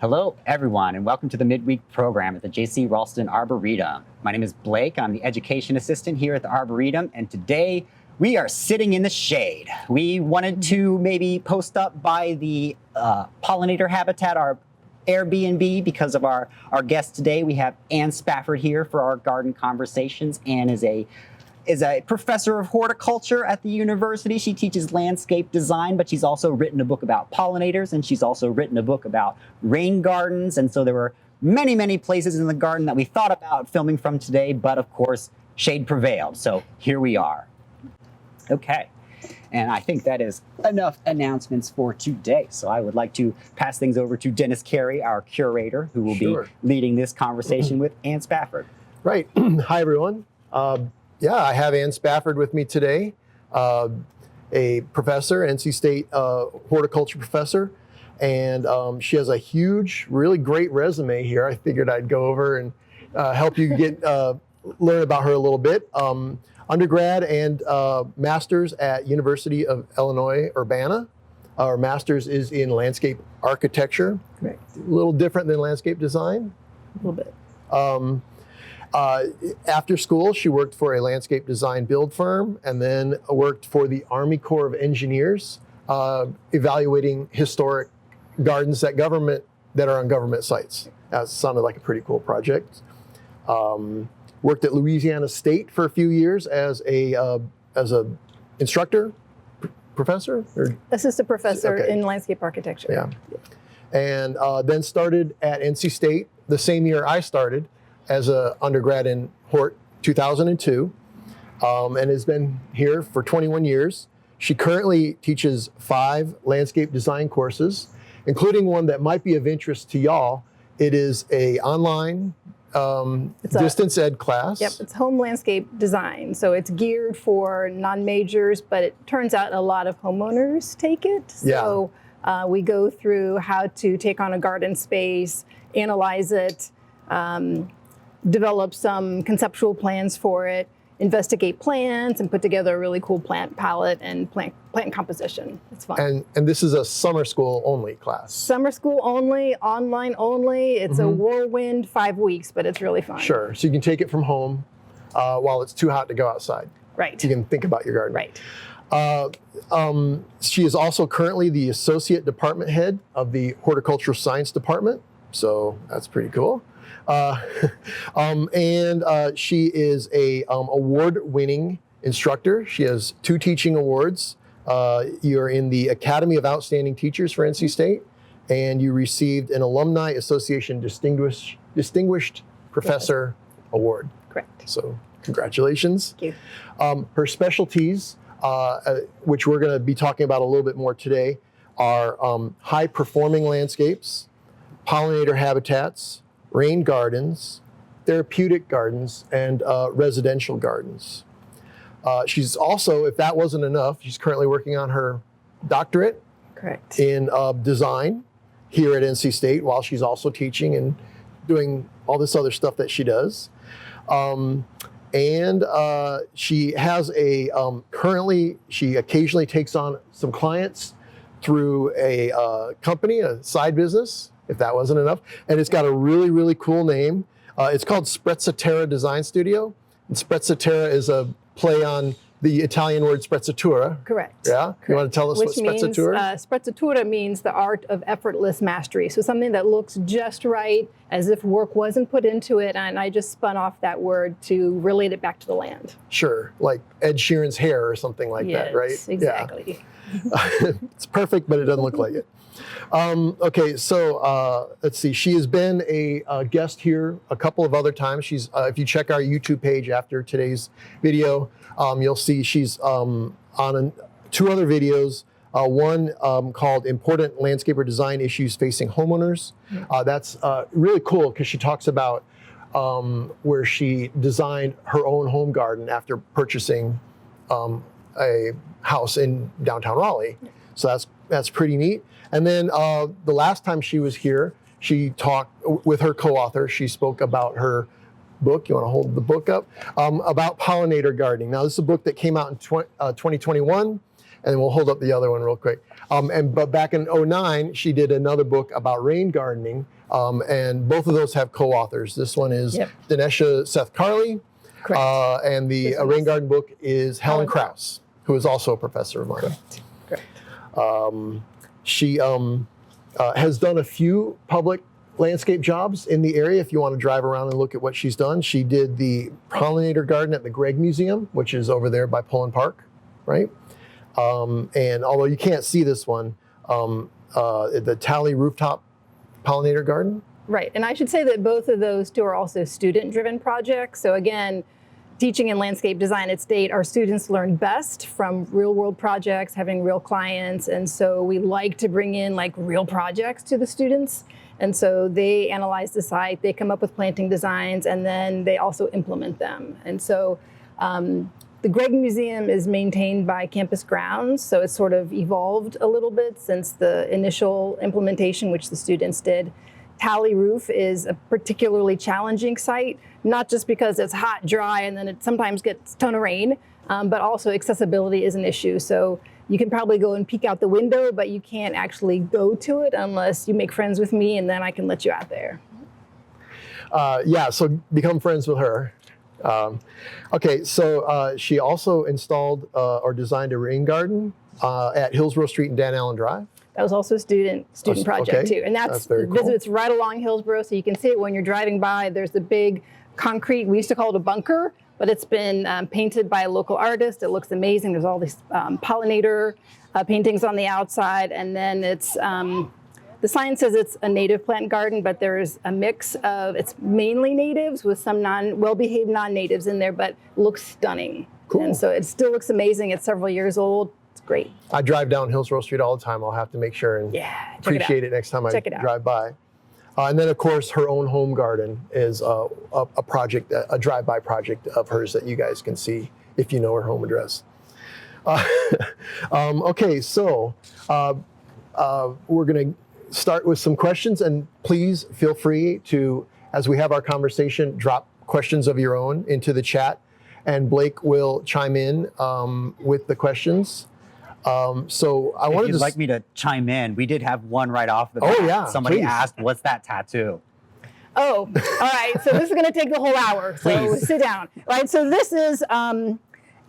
Hello, everyone, and welcome to the midweek program at the J.C. Raulston Arboretum. My name is Blake. I'm the education assistant here at the Arboretum, and today we are sitting in the shade. We wanted to maybe post up by the pollinator habitat, our Airbnb, because of our guest today. We have Ann Spafford here for our garden conversations. Ann is a professor of horticulture at the university. She teaches landscape design, but she's also written a book about pollinators, and she's also written a book about rain gardens. And so there were many, many places in the garden that we thought about filming from today, but of course, shade prevailed. So here we are. Okay. And I think that is enough announcements for today. So I would like to pass things over to Dennis Carey, our curator, who will be leading this conversation with Ann Spafford. Right. Hi, everyone. Yeah, I have Ann Spafford with me today, a professor, NC State horticulture professor, and she has a huge, really great resume here. I figured I'd go over and help you get learn about her a little bit. Undergrad and master's at University of Illinois, Urbana. Our master's is in landscape architecture. Correct. A little different than landscape design. A little bit. After school, she worked for a landscape design build firm and then worked for the Army Corps of Engineers, evaluating historic gardens that are on government sites. That sounded like a pretty cool project. Worked at Louisiana State for a few years as a instructor, professor? Or? Assistant professor in landscape architecture. Yeah. And then started at NC State the same year I started, as an undergrad in Hort, 2002, and has been here for 21 years. She currently teaches 5 landscape design courses, including one that might be of interest to y'all. It is a online distance ed class. Yep, it's home landscape design. So it's geared for non-majors, but it turns out a lot of homeowners take it. So we go through how to take on a garden space, analyze it, develop some conceptual plans for it, investigate plants, and put together a really cool plant palette and plant composition. It's fun. And this is a summer school only class. Summer school only, online only. It's a whirlwind 5 weeks, but it's really fun. Sure. So you can take it from home while it's too hot to go outside. Right. You can think about your garden. Right. She is also currently the associate department head of the horticultural science department. So that's pretty cool. She is a award-winning instructor. She has 2 teaching awards. You're in the Academy of Outstanding Teachers for NC State, and you received an Alumni Association Distinguished Professor Award. Correct. So congratulations. Thank you. Her specialties, which we're going to be talking about a little bit more today, are high-performing landscapes, pollinator habitats, rain gardens, therapeutic gardens, and residential gardens. She's also, if that wasn't enough, she's currently working on her doctorate in design here at NC State, while she's also teaching and doing all this other stuff that she does. She has she occasionally takes on some clients through a company, a side business, if that wasn't enough. And it's got a really, really cool name. It's called Sprezzatura Design Studio. And Sprezzatura is a play on the Italian word sprezzatura. Correct. Yeah? Correct. You want to tell us what sprezzatura is? Sprezzatura means the art of effortless mastery. So something that looks just right, as if work wasn't put into it. And I just spun off that word to relate it back to the land. Sure, like Ed Sheeran's hair or something like that, right? Yes, exactly. Yeah. It's perfect, but it doesn't look like it. Okay, so let's see. She has been a guest here a couple of other times. She's, if you check our YouTube page after today's video, you'll see she's on 2 other videos. One called Important Landscaper Design Issues Facing Homeowners. That's really cool because she talks about where she designed her own home garden after purchasing a house in downtown Raleigh. So that's pretty neat. And then the last time she was here, she talked with her co-author. She spoke about her book. You want to hold the book up? About pollinator gardening. Now, this is a book that came out in 2021. and we'll hold up the other one real quick. But back in '09, she did another book about rain gardening, and both of those have co-authors. This one is Dinesha Seth Carley, and the rain garden book is Helen Krause, who is also a professor of mine. Correct. She has done a few public landscape jobs in the area. If you want to drive around and look at what she's done, she did the pollinator garden at the Gregg Museum, which is over there by Pullen Park, right? And although you can't see this one, the Tally rooftop pollinator garden. Right, and I should say that both of those two are also student-driven projects. So again, teaching in landscape design at State, our students learn best from real-world projects, having real clients, and so we like to bring in like real projects to the students. And so they analyze the site, they come up with planting designs, and then they also implement them. And so the Gregg Museum is maintained by Campus Grounds, so it's sort of evolved a little bit since the initial implementation, which the students did. Tally Roof is a particularly challenging site, not just because it's hot, dry, and then it sometimes gets a ton of rain, but also accessibility is an issue. So you can probably go and peek out the window, but you can't actually go to it unless you make friends with me, and then I can let you out there. Yeah, so become friends with her. Okay, so she also installed or designed a rain garden at Hillsborough Street and Dan Allen Drive. That was also a student project too. And that's very cool. It's right along Hillsborough, so you can see it when you're driving by. There's the big concrete, we used to call it a bunker, but it's been painted by a local artist. It looks amazing. There's all these pollinator paintings on the outside, and then it's, the sign says it's a native plant garden, but there's a mix of, it's mainly natives with some well-behaved non-natives in there, but looks stunning. Cool. And so it still looks amazing. It's several years old. It's great. I drive down Hillsborough Street all the time. I'll have to make sure and appreciate it next time I drive by. And then, of course, her own home garden is a project, a drive-by project of hers that you guys can see if you know her home address. Okay, so we're going to start with some questions, and please feel free to, as we have our conversation, drop questions of your own into the chat, and Blake will chime in with the questions. So I wanted if you'd like me to chime in, we did have one right off the bat. Oh yeah, somebody please. asked, "What's that tattoo?" Oh, all right. So this is going to take the whole hour. So Please. sit down. Right. So this is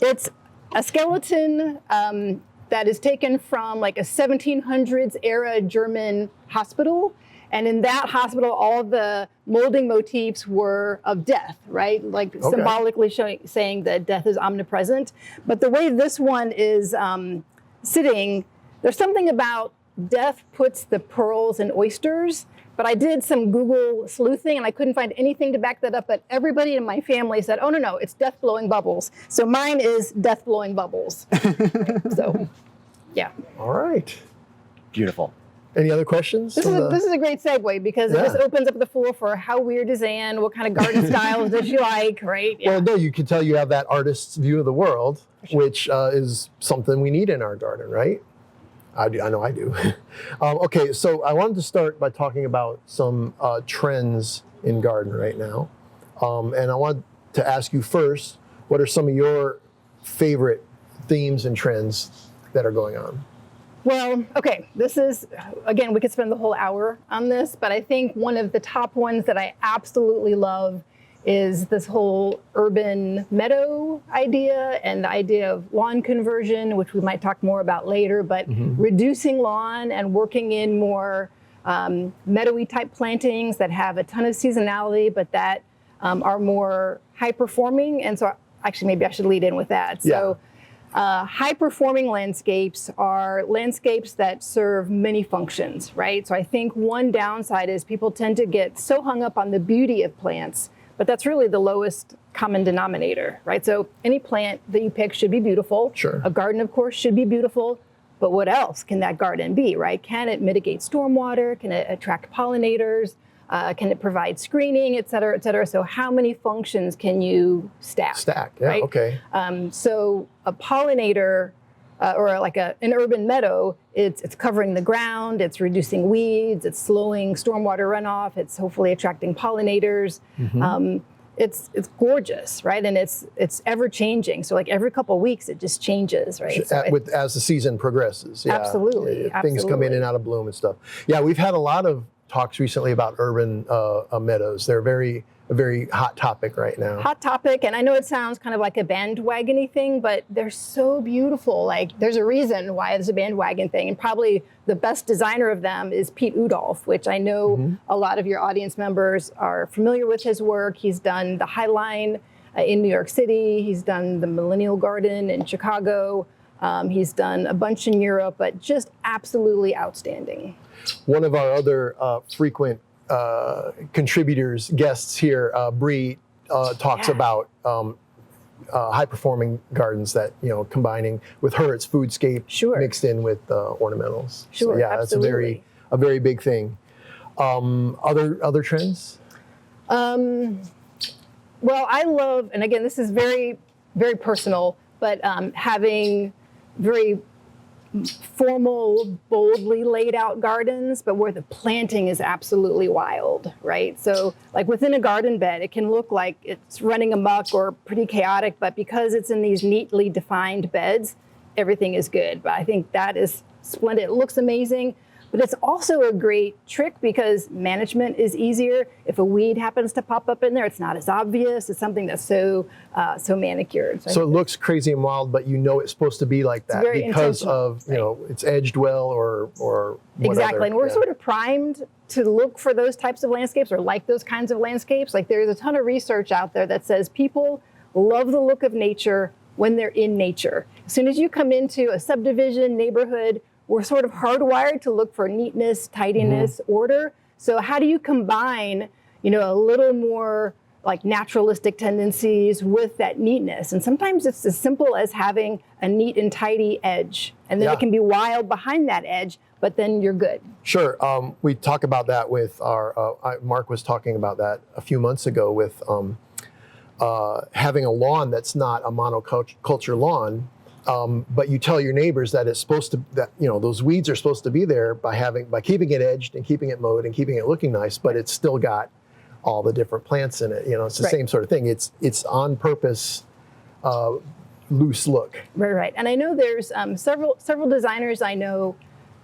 it's a skeleton that is taken from like a 1700s era German hospital. And in that hospital, all the molding motifs were of death, right? Like symbolically saying that death is omnipresent. But the way this one is sitting, there's something about death puts the pearls in oysters. But I did some Google sleuthing and I couldn't find anything to back that up. But everybody in my family said, oh, no, it's death blowing bubbles. So mine is death blowing bubbles. So, yeah. All right. Beautiful. Any other questions? This is a great segue because it just opens up the floor for how weird is Ann, what kind of garden styles does she like, right? Yeah. Well, no, you can tell you have that artist's view of the world, which is something we need in our garden, right? I know I do. Okay, so I wanted to start by talking about some trends in garden right now. And I wanted to ask you first, what are some of your favorite themes and trends that are going on? Well, okay, this is, again, we could spend the whole hour on this, but I think one of the top ones that I absolutely love is this whole urban meadow idea and the idea of lawn conversion, which we might talk more about later, but reducing lawn and working in more meadowy type plantings that have a ton of seasonality, but that are more high performing. And so actually, maybe I should lead in with that. So high performing landscapes are landscapes that serve many functions, right? So I think one downside is people tend to get so hung up on the beauty of plants, but that's really the lowest common denominator, right? So any plant that you pick should be beautiful. Sure. A garden, of course, should be beautiful, but what else can that garden be, right? Can it mitigate stormwater? Can it attract pollinators? Can it provide screening, et cetera, et cetera? So how many functions can you stack? Yeah, right? Okay. So a pollinator or like an urban meadow, it's covering the ground, it's reducing weeds, it's slowing stormwater runoff, it's hopefully attracting pollinators. it's gorgeous, right? And it's ever changing. So like every couple of weeks, it just changes, right? So As the season progresses. Yeah. Absolutely. Things come in and out of bloom and stuff. Yeah, we've had a lot of talks recently about urban meadows. They're a very hot topic right now. Hot topic, and I know it sounds kind of like a bandwagon-y thing, but they're so beautiful. Like, there's a reason why it's a bandwagon thing, and probably the best designer of them is Pete Udolph, which I know a lot of your audience members are familiar with his work. He's done the High Line in New York City. He's done the Millennial Garden in Chicago. He's done a bunch in Europe, but just absolutely outstanding. One of our other frequent contributors, guests here, Bree, talks about high-performing gardens that, combining with her, it's foodscape mixed in with ornamentals. Sure, so, yeah, absolutely. that's a very big thing. Other trends? Well, I love, and again, this is very, very personal, but having very formal, boldly laid out gardens, but where the planting is absolutely wild, right? So like within a garden bed, it can look like it's running amok or pretty chaotic, but because it's in these neatly defined beds, everything is good. But I think that is splendid. It looks amazing, but it's also a great trick because management is easier. If a weed happens to pop up in there, it's not as obvious. It's something that's so manicured. So it looks crazy and wild, but it's supposed to be like that because of, it's edged well or whatever. Exactly, and we're sort of primed to look for those types of landscapes or like those kinds of landscapes. Like there's a ton of research out there that says people love the look of nature when they're in nature. As soon as you come into a subdivision, neighborhood, we're sort of hardwired to look for neatness, tidiness, order. So how do you combine, a little more like naturalistic tendencies with that neatness? And sometimes it's as simple as having a neat and tidy edge. And then it can be wild behind that edge, but then you're good. Sure. We talk about that with Mark was talking about that a few months ago with having a lawn that's not a monoculture lawn. But you tell your neighbors that it's supposed to, those weeds are supposed to be there by keeping it edged and keeping it mowed and keeping it looking nice, but it's still got all the different plants in it. It's the same sort of thing. It's on purpose, loose look. Right. And I know there's several designers I know.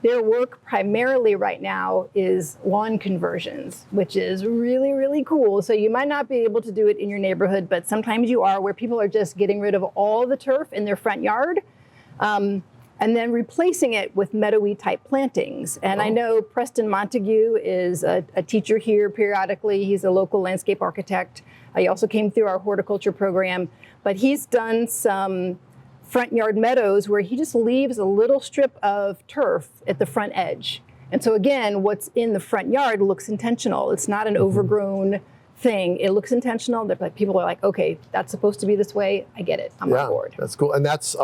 Their work primarily right now is lawn conversions, which is really, really cool. So you might not be able to do it in your neighborhood, but sometimes you are, where people are just getting rid of all the turf in their front yard and then replacing it with meadowy type plantings. And I know Preston Montague is a teacher here periodically. He's a local landscape architect. He also came through our horticulture program, but he's done some front yard meadows where he just leaves a little strip of turf at the front edge. And so again, what's in the front yard looks intentional. It's not an overgrown thing. It looks intentional. People are like, okay, that's supposed to be this way. I get it. I'm on board. That's cool. And that's,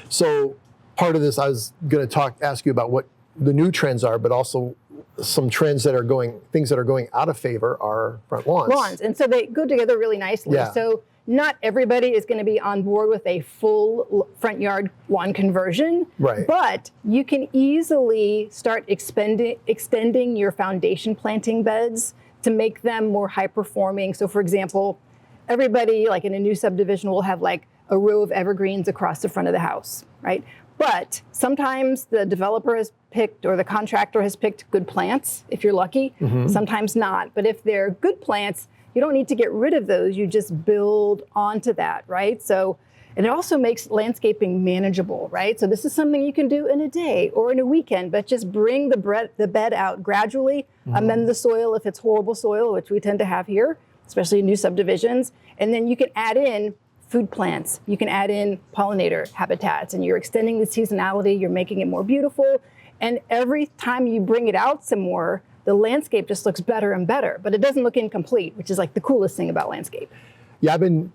so part of this, I was going to ask you about what the new trends are, but also some trends that are things that are going out of favor are front lawns. And so they go together really nicely. Yeah. So not everybody is going to be on board with a full front yard lawn conversion, but you can easily start extending your foundation planting beds to make them more high performing. So for example, everybody like in a new subdivision will have like a row of evergreens across the front of the house, right? But sometimes the developer has picked or the contractor has picked good plants, if you're lucky, sometimes not. But if they're good plants, you don't need to get rid of those. You just build onto that, right? So, and it also makes landscaping manageable, right? So this is something you can do in a day or in a weekend, but just bring the bed out gradually, amend the soil if it's horrible soil, which we tend to have here, especially in new subdivisions. And then you can add in food plants. You can add in pollinator habitats, and you're extending the seasonality. You're making it more beautiful. And every time you bring it out some more, the landscape just looks better and better, but it doesn't look incomplete, which is like the coolest thing about landscape. Yeah, I've been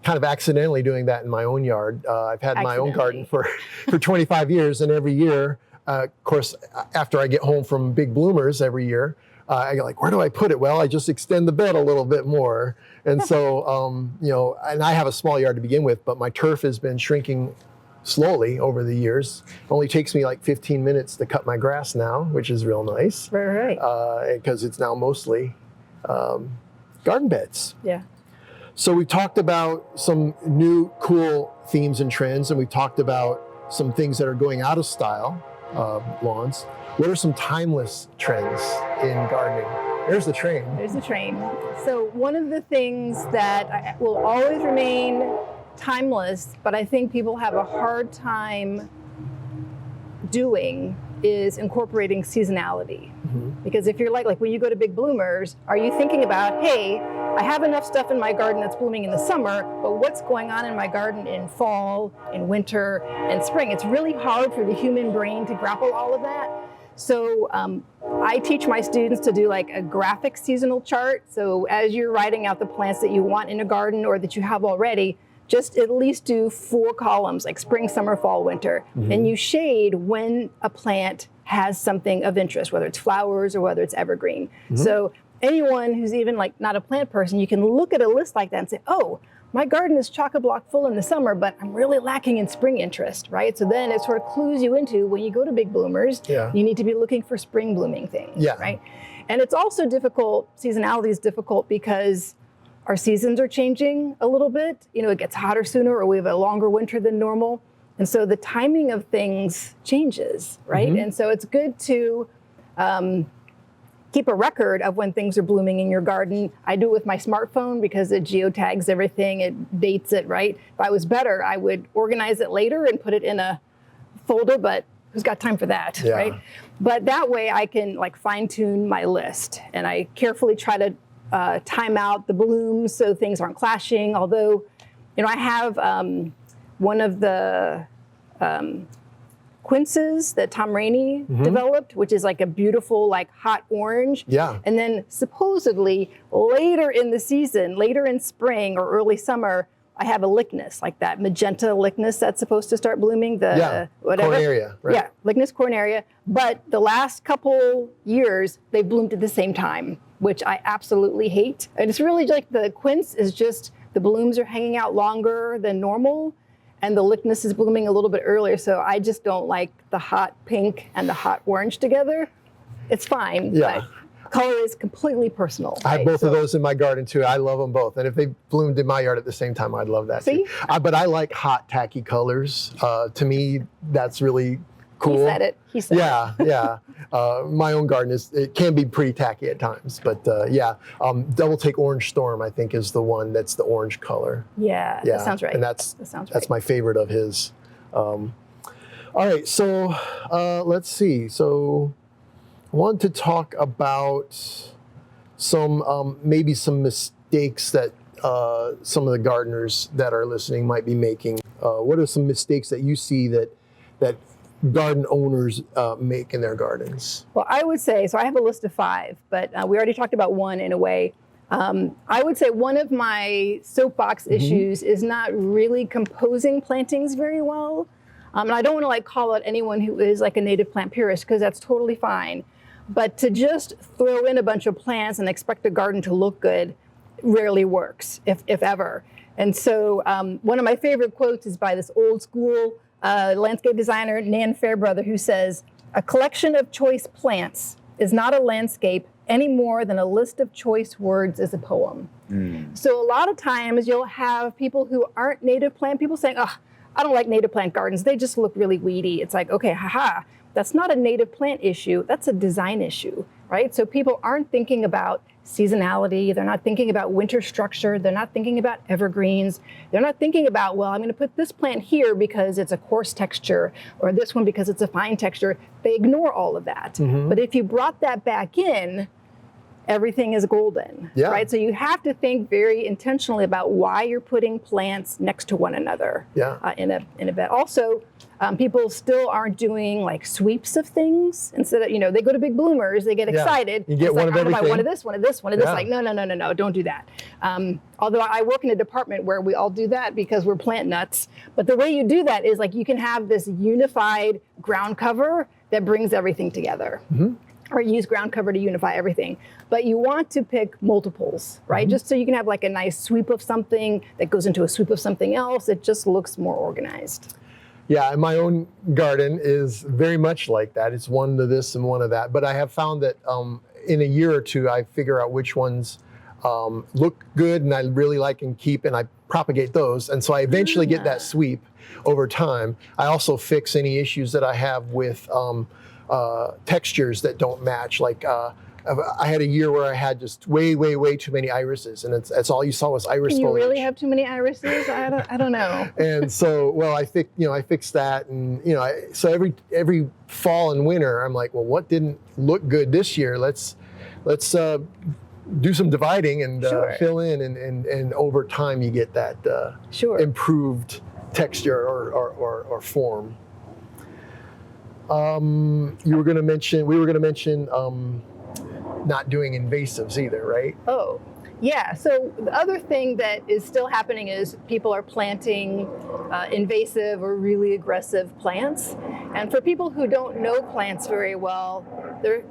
kind of accidentally doing that in my own yard. I've had my own garden for 25 years, and every year, of course, after I get home from big bloomers every year, I go like, where do I put it? Well, I just extend the bed a little bit more. And so, and I have a small yard to begin with, but my turf has been shrinking slowly over the years. It only takes me like 15 minutes to cut my grass now, which is real nice. Right. Because it's now mostly garden beds. Yeah. So we talked about some new cool themes and trends, and we talked about some things that are going out of style, lawns. What are some timeless trends in gardening? There's the train. There's the train. So one of the things that will always remain timeless, but I think people have a hard time doing, is incorporating seasonality. Because if you're like when you go to big bloomers, are you thinking about, hey, I have enough stuff in my garden that's blooming in the summer, but what's going on in my garden in fall, in winter, and spring? It's really hard for the human brain to grapple all of that. So I teach my students to do like a graphic seasonal chart. So as you're writing out the plants that you want in a garden or that you have already, just at least do 4 columns, like spring, summer, fall, winter. And you shade when a plant has something of interest, whether it's flowers or whether it's evergreen. So anyone who's even like not a plant person, you can look at a list like that and say, oh, my garden is chock-a-block full in the summer, but I'm really lacking in spring interest, right? So then it sort of clues you into, when you go to big bloomers, you need to be looking for spring blooming things, right? And it's also difficult, seasonality is difficult because our seasons are changing a little bit. You know, it gets hotter sooner, or we have a longer winter than normal. And so the timing of things changes, right? And so it's good to keep a record of when things are blooming in your garden. I do it with my smartphone because it geotags everything, it dates it, right? If I was better, I would organize it later and put it in a folder, but who's got time for that, right? But that way I can like fine tune my list, and I carefully try to time out the blooms so things aren't clashing. Although, you know, I have one of the quinces that Tom Rainey developed, which is like a beautiful, like hot orange. And then supposedly later in the season, later in spring or early summer, I have a Lychnis, like that magenta Lychnis that's supposed to start blooming, the whatever. Corneria, right? Yeah, Lychnis corneria. But the last couple years, they bloomed at the same time, which I absolutely hate. And it's really like the quince is just, the blooms are hanging out longer than normal, and the Lychnis is blooming a little bit earlier. So I just don't like the hot pink and the hot orange together. It's fine, but color is completely personal. I have both of those in my garden too. I love them both. And if they bloomed in my yard at the same time, I'd love that too. But I like hot, tacky colors. To me, that's really cool. He said it. He said it. My own garden it can be pretty tacky at times, but Double Take Orange Storm, I think, is the one that's the orange color. That sounds right. And that's my favorite of his. All right, so let's see. So I want to talk about some maybe some mistakes that some of the gardeners that are listening might be making. What are some mistakes that you see that garden owners make in their gardens? Well, I would say, so I have a list of 5, but we already talked about one in a way. I would say one of my soapbox issues is not really composing plantings very well. And I don't want to like call out anyone who is like a native plant purist, because that's totally fine. But to just throw in a bunch of plants and expect the garden to look good rarely works, if ever. And so one of my favorite quotes is by this old school landscape designer, Nan Fairbrother, who says, "A collection of choice plants is not a landscape any more than a list of choice words is a poem." So a lot of times you'll have people who aren't native plant people saying, "Oh, I don't like native plant gardens. They just look really weedy." It's like, okay, haha, that's not a native plant issue. That's a design issue, right? So people aren't thinking about seasonality. They're not thinking about winter structure. They're not thinking about evergreens. They're not thinking about, well, I'm going to put this plant here because it's a coarse texture, or this one because it's a fine texture. They ignore all of that. But if you brought that back in, everything is golden, right? So you have to think very intentionally about why you're putting plants next to one another in a bed. Also, people still aren't doing like sweeps of things. Instead of, you know, they go to big bloomers, they get excited. You get one of everything. One of this, one of this, one of this. Like, no, don't do that. Although I work in a department where we all do that because we're plant nuts. But the way you do that is like you can have this unified ground cover that brings everything together. Or use ground cover to unify everything. But you want to pick multiples, right? Just so you can have like a nice sweep of something that goes into a sweep of something else. It just looks more organized. Yeah, and my own garden is very much like that. It's one of this and one of that. But I have found that in a year or two, I figure out which ones look good and I really like and keep, and I propagate those. And so I eventually get that sweep over time. I also fix any issues that I have with textures that don't match. Like I had a year where I had just way too many irises, and that's all you saw was iris Can you foliage. really have too many irises? I don't know. And so, well, I fixed that, and so every fall and winter, I'm like, well, what didn't look good this year? Let's do some dividing and fill in, and over time you get that improved texture or form. We were going to mention not doing invasives either, right? Oh, yeah. So the other thing that is still happening is people are planting invasive or really aggressive plants. And for people who don't know plants very well,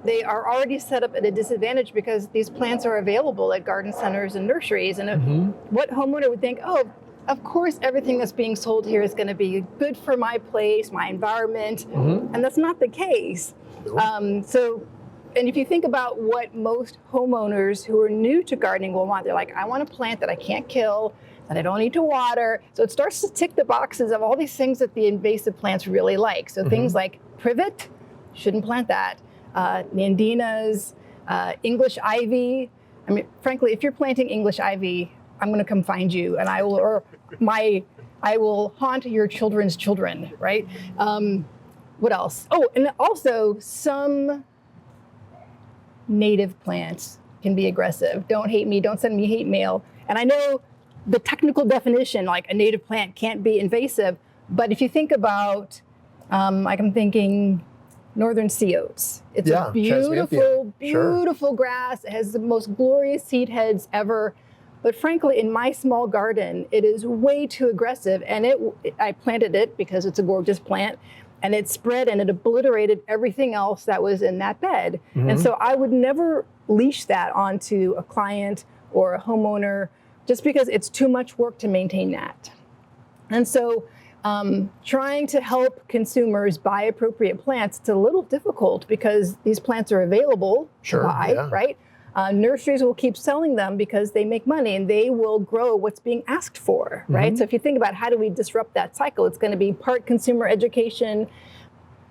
they are already set up at a disadvantage because these plants are available at garden centers and nurseries. And what homeowner would think, oh, of course, everything that's being sold here is going to be good for my place, my environment. And that's not the case. And if you think about what most homeowners who are new to gardening will want, they're like, I want a plant that I can't kill, that I don't need to water. So it starts to tick the boxes of all these things that the invasive plants really like. So things like privet, shouldn't plant that. Nandinas, English ivy. I mean, frankly, if you're planting English ivy, I'm going to come find you, and I will haunt your children's children, right? What else? Oh, and also some native plants can be aggressive. Don't hate me, don't send me hate mail. And I know the technical definition, like a native plant can't be invasive, but if you think about, like I'm thinking northern sea oats. It's a beautiful grass. It has the most glorious seed heads ever. But frankly, in my small garden, it is way too aggressive. And I planted it because it's a gorgeous plant. And it spread and it obliterated everything else that was in that bed. And so I would never leash that onto a client or a homeowner just because it's too much work to maintain that. And so trying to help consumers buy appropriate plants, it's a little difficult because these plants are available to buy, right? Nurseries will keep selling them because they make money and they will grow what's being asked for, right? So if you think about how do we disrupt that cycle, it's going to be part consumer education,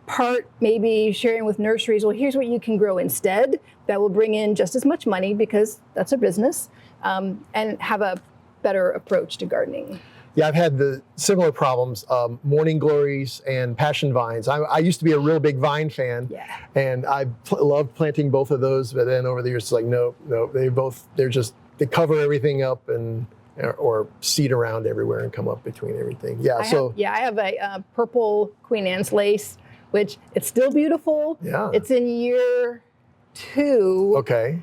part maybe sharing with nurseries, well, here's what you can grow instead that will bring in just as much money because that's a business, and have a better approach to gardening. Yeah, I've had the similar problems, morning glories and passion vines. I used to be a real big vine fan, and I loved planting both of those, but then over the years, it's like, no, they cover everything up or seed around everywhere and come up between everything. I have a purple Queen Anne's lace, which it's still beautiful. Yeah. It's in year 2. Okay.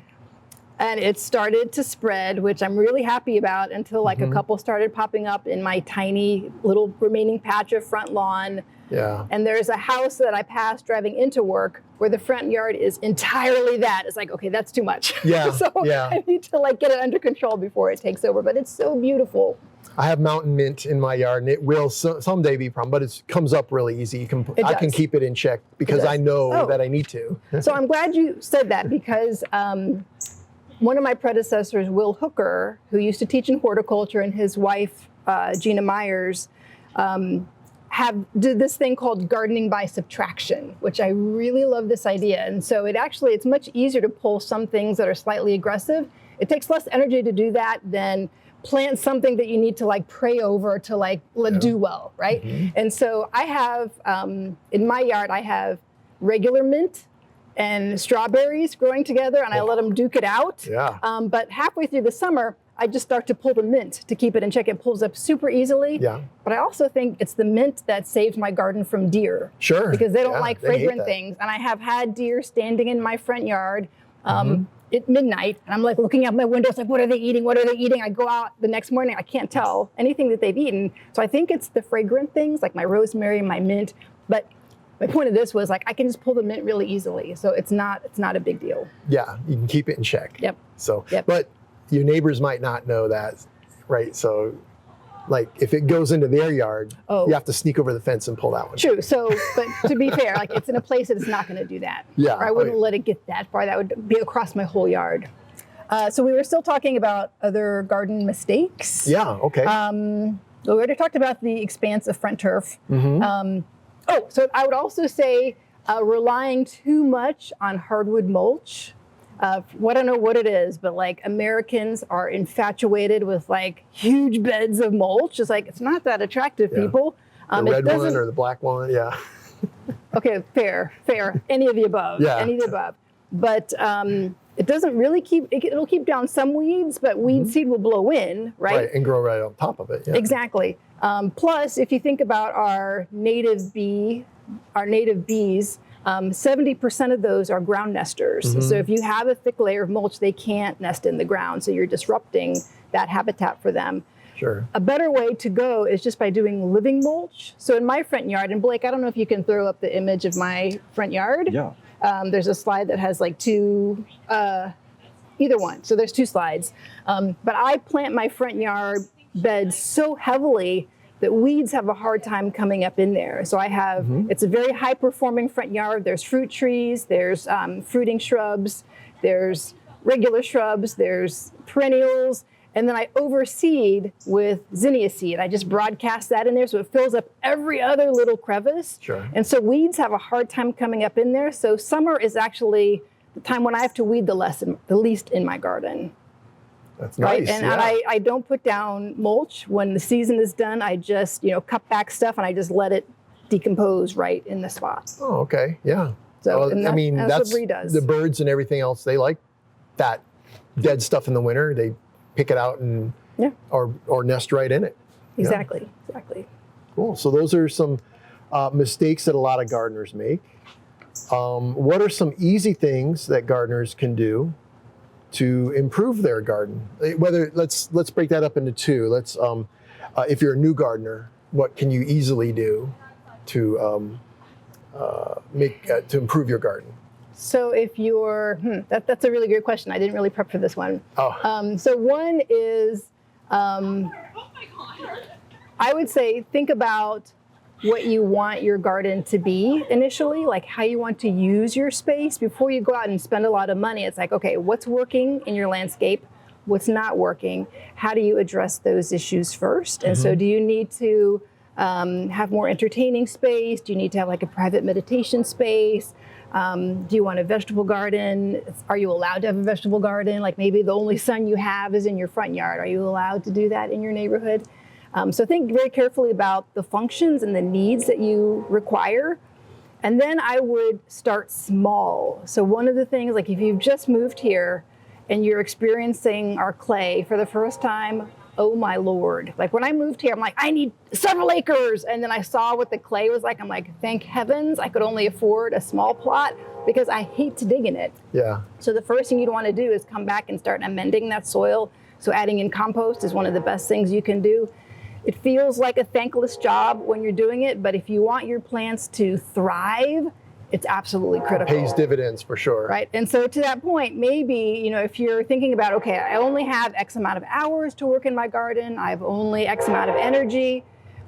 And it started to spread, which I'm really happy about until like a couple started popping up in my tiny little remaining patch of front lawn. Yeah. And there's a house that I passed driving into work where the front yard is entirely that. It's like, okay, that's too much. Yeah. So I need to like get it under control before it takes over, but it's so beautiful. I have mountain mint in my yard, and it will someday be a problem, but it comes up really easy. I can keep it in check because I know that I need to. So I'm glad you said that because one of my predecessors, Will Hooker, who used to teach in horticulture, and his wife, Gina Myers, did this thing called gardening by subtraction, which I really love this idea. And so it's much easier to pull some things that are slightly aggressive. It takes less energy to do that than plant something that you need to like pray over to like do well, right? And so I have, in my yard, I have regular mint and strawberries growing together, and I let them duke it out. Yeah. But halfway through the summer, I just start to pull the mint to keep it in check. It pulls up super easily. Yeah. But I also think it's the mint that saved my garden from deer. Sure. Because they don't like fragrant things. And I have had deer standing in my front yard at midnight, and I'm like looking out my windows, like, what are they eating? What are they eating? I go out the next morning, I can't tell anything that they've eaten. So I think it's the fragrant things like my rosemary, my mint. But my point of this was like I can just pull the mint really easily, so it's not a big deal. Yeah, you can keep it in check. Yep. So, but your neighbors might not know that, right? So, like if it goes into their yard, you have to sneak over the fence and pull that one. True. So, but to be fair, like it's in a place that it's not going to do that. Yeah. Or I wouldn't let it get that far. That would be across my whole yard. So we were still talking about other garden mistakes. Yeah, okay. We already talked about the expanse of front turf. Mm-hmm. So I would also say relying too much on hardwood mulch. I don't know what it is, but like Americans are infatuated with like huge beds of mulch. It's like, it's not that attractive, people. The red one or the black one, yeah. Okay, fair. Any of the above. Yeah. Any of the above. But it doesn't really it'll keep down some weeds, but weed seed will blow in, right? Right, and grow right on top of it. Yeah. Exactly. Plus, if you think about our native bees, 70% of those are ground nesters. So if you have a thick layer of mulch, they can't nest in the ground. So you're disrupting that habitat for them. Sure. A better way to go is just by doing living mulch. So in my front yard, and Blake, I don't know if you can throw up the image of my front yard. Yeah. There's a slide that has like two, either one. So there's two slides. But I plant my front yard beds so heavily that weeds have a hard time coming up in there. So I have, it's a very high performing front yard. There's fruit trees, there's fruiting shrubs, there's regular shrubs, there's perennials, and then I overseed with zinnia seed. I just broadcast that in there so it fills up every other little crevice. Sure. And so weeds have a hard time coming up in there. So summer is actually the time when I have to weed the least in my garden. That's Right, nice. and yeah. I don't put down mulch. When the season is done, I just cut back stuff and I just let it decompose right in the spot. Oh, okay, yeah. So Well, and I mean, that's what Bree does. the birds and everything else. They like that dead stuff in the winter. They pick it out and or nest right in it. Yeah. Exactly. Cool. So those are some mistakes that a lot of gardeners make. What are some easy things that gardeners can do to improve their garden? Whether let's break that up into two. Let's if you're a new gardener, what can you easily do to to improve your garden? So if you're, that's a really good question. I didn't really prep for this one. Oh. So one is, I would say think about what you want your garden to be initially, like how you want to use your space before you go out and spend a lot of money. It's like, okay, what's working in your landscape? What's not working? How do you address those issues first? And so do you need to have more entertaining space? Do you need to have like a private meditation space? Do you want a vegetable garden? Are you allowed to have a vegetable garden? Like maybe the only sun you have is in your front yard. Are you allowed to do that in your neighborhood? So think very carefully about the functions and the needs that you require. And then I would start small. So one of the things, like if you've just moved here and you're experiencing our clay for the first time, oh my Lord. Like when I moved here, I'm like, I need several acres. And then I saw what the clay was like. I'm like, thank heavens I could only afford a small plot because I hate to dig in it. Yeah. So the first thing you'd want to do is come back and start amending that soil. So adding in compost is one of the best things you can do. It feels like a thankless job when you're doing it, but if you want your plants to thrive, it's absolutely critical. Pays dividends for sure. Right. And so to that point, maybe, if you're thinking about, okay, I only have X amount of hours to work in my garden, I have only X amount of energy,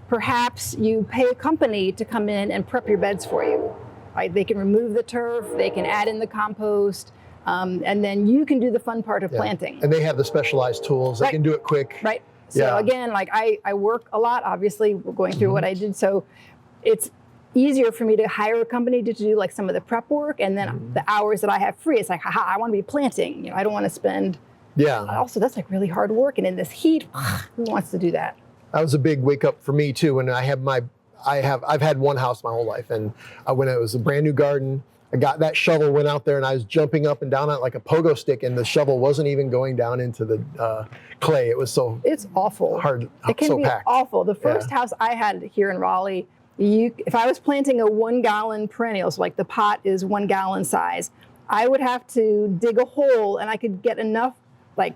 perhaps you pay a company to come in and prep your beds for you. Right? They can remove the turf, they can add in the compost, and then you can do the fun part of planting. And they have the specialized tools. They can do it quick. Right. So again, like I work a lot, obviously, we're going through what I did. So it's easier for me to hire a company to do like some of the prep work, and then the hours that I have free, it's like, haha, I want to be planting. I don't want to spend. Yeah. Also, that's like really hard work, and in this heat, who wants to do that? That was a big wake up for me too. When I've had one house my whole life, and when it was a brand new garden, I got that shovel, went out there, and I was jumping up and down on it like a pogo stick, and the shovel wasn't even going down into the clay. It was so it's awful. Hard. It can so be packed. awful. The first house I had here in Raleigh, if I was planting a 1 gallon perennial, so like the pot is 1 gallon size, I would have to dig a hole, and I could get enough like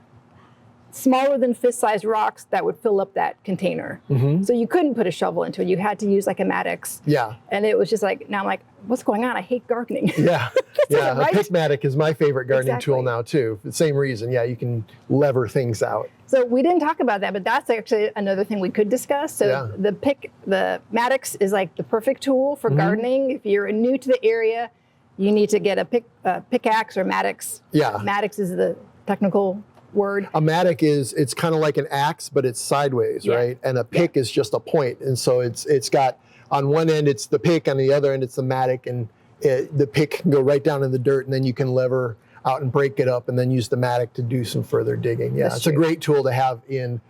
smaller than fist-sized rocks that would fill up that container. So you couldn't put a shovel into it. You had to use like a Maddox. Yeah. And it was just like, now I'm like, what's going on? I hate gardening. Yeah. Yeah. Right? A pick Maddox is my favorite gardening tool Exactly. now too. For the same reason. Yeah, you can lever things out. So we didn't talk about that, but that's actually another thing we could discuss. So the Maddox is like the perfect tool for gardening. If you're new to the area, you need to get a pickaxe or Maddox. Yeah. Maddox is the technical word. A mattock it's kind of like an axe, but it's sideways, right? And a pick is just a point. And so it's got, on one end it's the pick, on the other end it's the mattock, and the pick can go right down in the dirt, and then you can lever out and break it up and then use the mattock to do some further digging. Yeah, it's a great tool to have in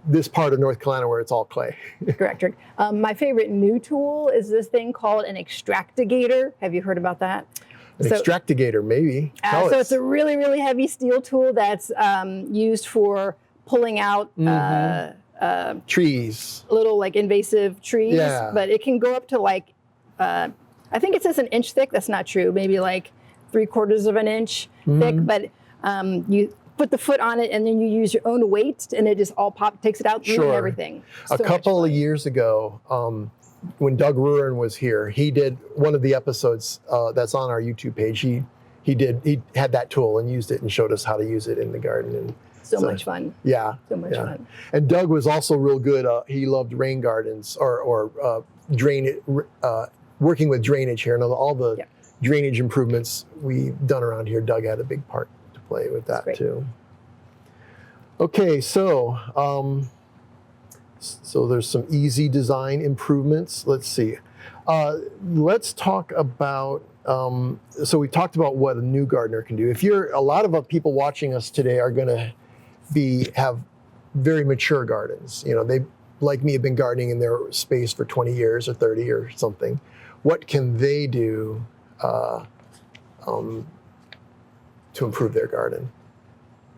this part of North Carolina where it's all clay. Correct, Rick. My favorite new tool is this thing called an extractigator. Have you heard about that? An extractigator, maybe. So it's a really, really heavy steel tool that's used for pulling out trees. Little like invasive trees, Yeah. but it can go up to like, I think it says an inch thick. That's not true. Maybe like 3/4 of an inch thick, but you put the foot on it and then you use your own weight and it just all takes it out through and everything. A couple of years ago, when Doug Ruren was here, he did one of the episodes that's on our YouTube page. He had that tool and used it and showed us how to use it in the garden. And so much fun. Yeah. So much fun. And Doug was also real good. He loved rain gardens or drain, working with drainage here. And all the drainage improvements we've done around here, Doug had a big part to play with that too. Okay, so there's some easy design improvements. Let's see. Let's talk about, so we talked about what a new gardener can do. A lot of people watching us today are gonna have very mature gardens. You know, they, like me, have been gardening in their space for 20 years or 30 or something. What can they do to improve their garden?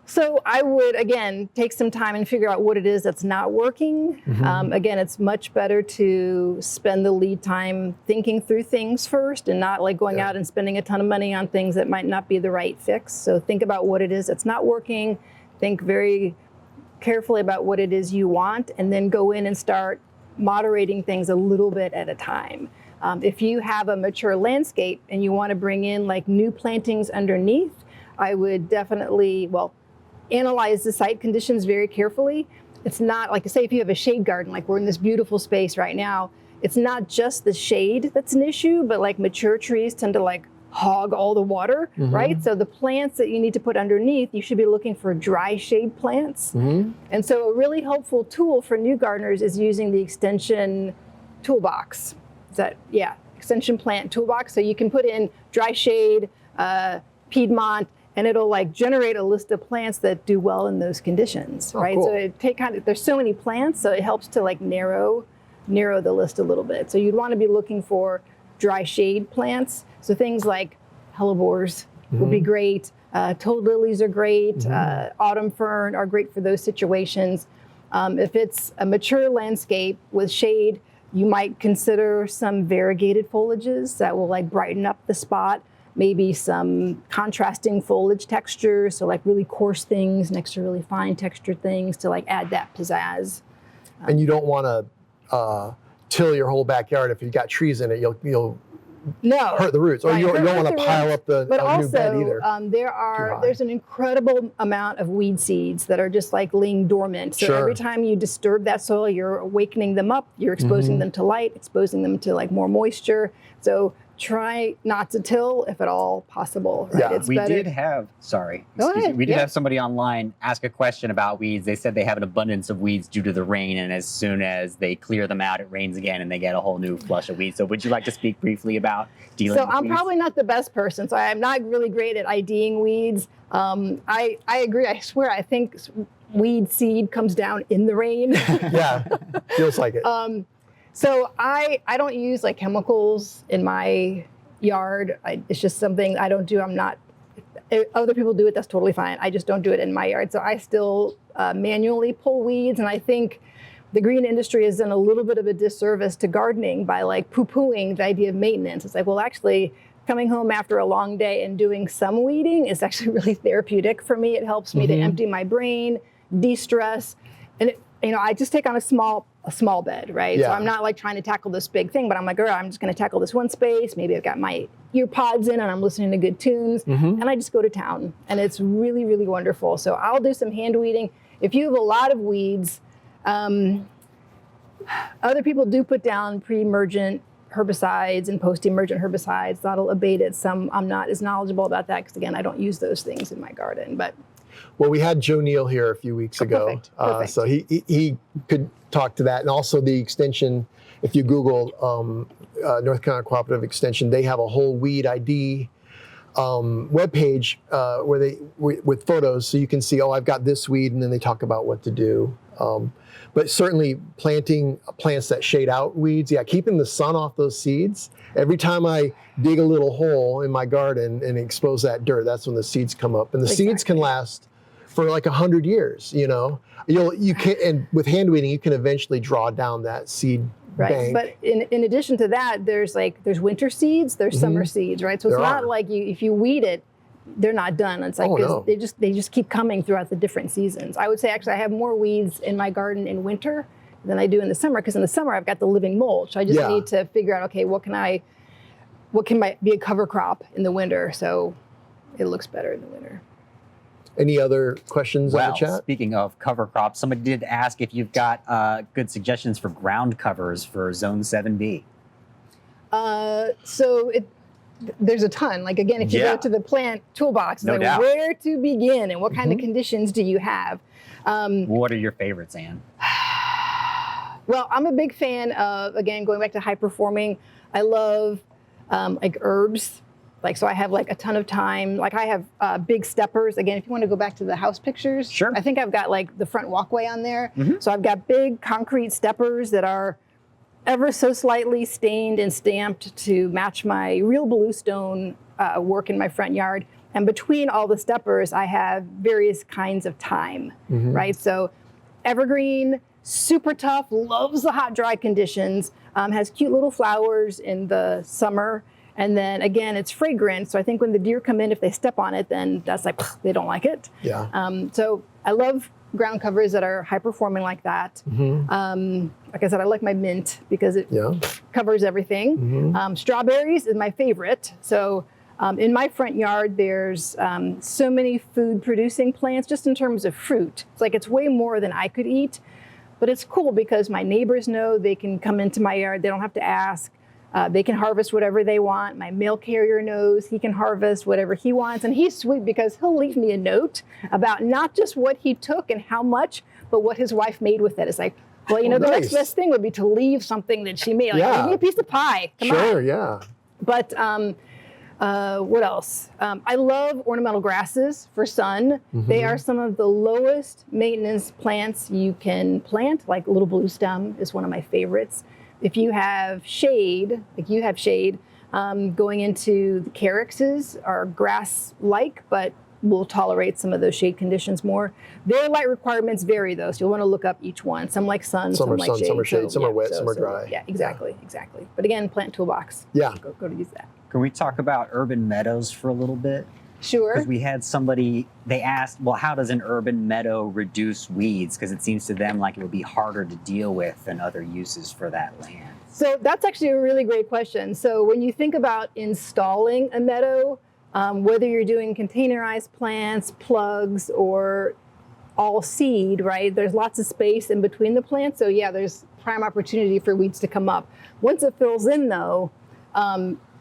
So I would, again, take some time and figure out what it is that's not working. Again, it's much better to spend the lead time thinking through things first and not like going out and spending a ton of money on things that might not be the right fix. So think about what it is that's not working. Think very carefully about what it is you want, and then go in and start moderating things a little bit at a time. If you have a mature landscape and you want to bring in like new plantings underneath, I would definitely, analyze the site conditions very carefully. It's not like, say if you have a shade garden, like we're in this beautiful space right now, it's not just the shade that's an issue, but like mature trees tend to like hog all the water, right? So the plants that you need to put underneath, you should be looking for dry shade plants. And so a really helpful tool for new gardeners is using the extension toolbox. Extension plant toolbox. So you can put in dry shade, Piedmont, and it'll like generate a list of plants that do well in those conditions, right? Cool. So there's so many plants, so it helps to like narrow the list a little bit. So you'd want to be looking for dry shade plants. So things like hellebores would be great. Toad lilies are great. Autumn fern are great for those situations. If it's a mature landscape with shade, you might consider some variegated foliages that will like brighten up the spot. Maybe some contrasting foliage textures, so like really coarse things next to really fine textured things to like add that pizzazz. And you don't want to till your whole backyard. If you've got trees in it, you'll hurt the roots, or you don't want to pile up the new bed either. There's an incredible amount of weed seeds that are just like laying dormant. So every time you disturb that soil, you're awakening them up. You're exposing them to light, exposing them to like more moisture. So try not to till if at all possible. Right? Yeah, we did have somebody online ask a question about weeds. They said they have an abundance of weeds due to the rain, and as soon as they clear them out, it rains again and they get a whole new flush of weeds. So would you like to speak briefly about dealing with weeds? So I'm probably not the best person, so I'm not really great at IDing weeds. I agree. I swear, I think weed seed comes down in the rain. Yeah, feels like it. So I don't use like chemicals in my yard. It's just something I don't do. If other people do it, that's totally fine. I just don't do it in my yard. So I still manually pull weeds. And I think the green industry has done a little bit of a disservice to gardening by like poo-pooing the idea of maintenance. It's like, well, actually coming home after a long day and doing some weeding is actually really therapeutic for me. It helps me to empty my brain, de-stress. And I just take on a small bed, right? Yeah. So I'm not like trying to tackle this big thing, but I'm like, all right, I'm just going to tackle this one space. Maybe I've got my ear pods in and I'm listening to good tunes, and I just go to town, and it's really, really wonderful. So I'll do some hand weeding. If you have a lot of weeds, other people do put down pre-emergent herbicides and post-emergent herbicides. That'll abate it. Some I'm not as knowledgeable about that because, again, I don't use those things in my garden. But well, we had Joe Neal here a few weeks ago, perfect. so he could talk to that, and also the extension. If you Google North Carolina Cooperative Extension, they have a whole weed ID webpage where they with photos, so you can see, oh, I've got this weed, and then they talk about what to do. But certainly planting plants that shade out weeds, keeping the sun off those seeds. Every time I dig a little hole in my garden and expose that dirt, that's when the seeds come up, and the seeds can last for like 100 years. You can, and with hand weeding, you can eventually draw down that seed. Right, but in addition to that, there's winter seeds, there's summer seeds, right? So it's not like if you weed it, they're not done. It's like they just keep coming throughout the different seasons. I would say actually I have more weeds in my garden in winter than I do in the summer, because in the summer I've got the living mulch. I just need to figure out, okay, what can be a cover crop in the winter so it looks better in the winter. Any other questions on the chat? Speaking of cover crops, somebody did ask if you've got good suggestions for ground covers for Zone 7B. There's a ton. Like, again, if you go to the plant toolbox, where to begin and what kind of conditions do you have? What are your favorites, Ann? Well, I'm a big fan of, again, going back to high performing. I love like herbs. Like, so I have like a ton of thyme. Like, I have big steppers. Again, if you want to go back to the house pictures, I think I've got like the front walkway on there. So I've got big concrete steppers that are ever so slightly stained and stamped to match my real bluestone work in my front yard. And between all the steppers, I have various kinds of thyme, right? So evergreen, super tough, loves the hot, dry conditions, has cute little flowers in the summer. And then again, it's fragrant. So I think when the deer come in, if they step on it, then that's like, they don't like it. So I love ground covers that are high performing like that. Like I said, I like my mint because it covers everything. Strawberries is my favorite. So in my front yard, there's so many food producing plants just in terms of fruit. It's like, it's way more than I could eat, but it's cool because my neighbors know they can come into my yard. They don't have to ask. They can harvest whatever they want. My mail carrier knows he can harvest whatever he wants. And he's sweet because he'll leave me a note about not just what he took and how much, but what his wife made with it. It's like, well, the next best thing would be to leave something that she made. Like, leave me a piece of pie. Come on. But what else? I love ornamental grasses for sun. They are some of the lowest maintenance plants you can plant. Like little blue stem is one of my favorites. If you have shade, going into the calyxes are grass-like, but will tolerate some of those shade conditions more. Their light requirements vary, though, so you'll want to look up each one. Some like sun, some like shade. Some are shade, some are wet, some are dry. Yeah, exactly. But again, plant toolbox. Go to use that. Can we talk about urban meadows for a little bit? Sure. Because we had somebody, they asked, well, how does an urban meadow reduce weeds? Because it seems to them like it would be harder to deal with than other uses for that land. So that's actually a really great question. So when you think about installing a meadow, whether you're doing containerized plants, plugs, or all seed, right? There's lots of space in between the plants. So yeah, there's prime opportunity for weeds to come up. Once it fills in though,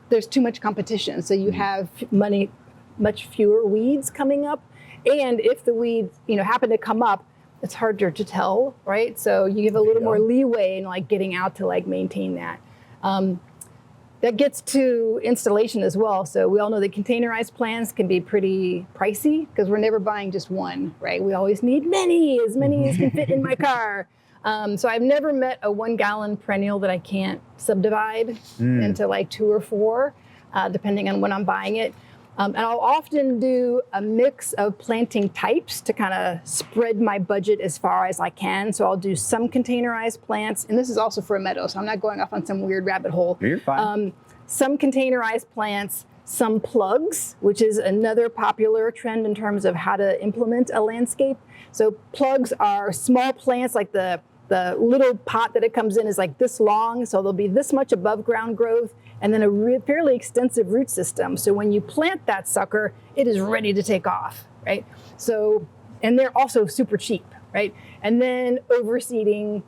there's too much competition. So you have much fewer weeds coming up. And if the weeds, happen to come up, it's harder to tell, right? So you give a little more leeway in like getting out to like maintain that. That gets to installation as well. So we all know that containerized plants can be pretty pricey because we're never buying just one, right? We always need as many as can fit in my car. So I've never met a 1 gallon perennial that I can't subdivide into like 2 or 4, depending on when I'm buying it. And I'll often do a mix of planting types to kind of spread my budget as far as I can. So I'll do some containerized plants, and this is also for a meadow, so I'm not going off on some weird rabbit hole. You're fine. Some containerized plants, some plugs, which is another popular trend in terms of how to implement a landscape. So plugs are small plants, like the little pot that it comes in is like this long, so there'll be this much above ground growth, and then a fairly extensive root system. So when you plant that sucker, it is ready to take off, right? So, and they're also super cheap, right? And then overseeding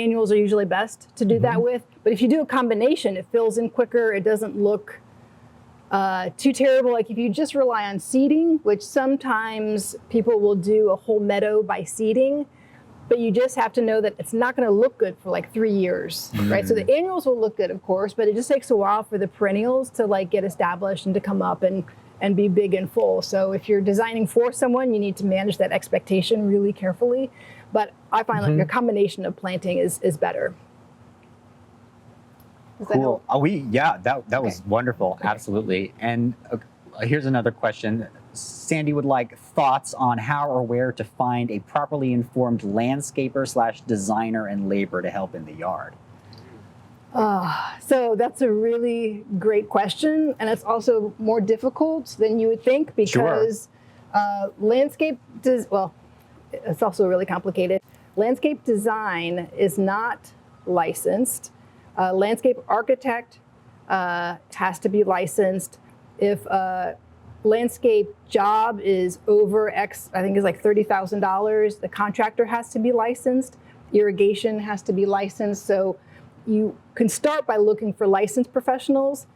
annuals are usually best to do that with. But if you do a combination, it fills in quicker. It doesn't look too terrible. Like if you just rely on seeding, which sometimes people will do a whole meadow by seeding, but you just have to know that it's not going to look good for like 3 years, right? So the annuals will look good, of course, but it just takes a while for the perennials to like get established and to come up and be big and full. So if you're designing for someone, you need to manage that expectation really carefully. But I find like a combination of planting is better. Does that Cool. help? That was wonderful. Okay. Absolutely. And here's another question. Sandy would like thoughts on how or where to find a properly informed landscaper / designer and labor to help in the yard. So that's a really great question, and it's also more difficult than you would think because it's also really complicated. Landscape design is not licensed. Landscape architect has to be licensed. If a landscape job is over X, I think it's like $30,000, the contractor has to be licensed. Irrigation has to be licensed. So you can start by looking for licensed professionals,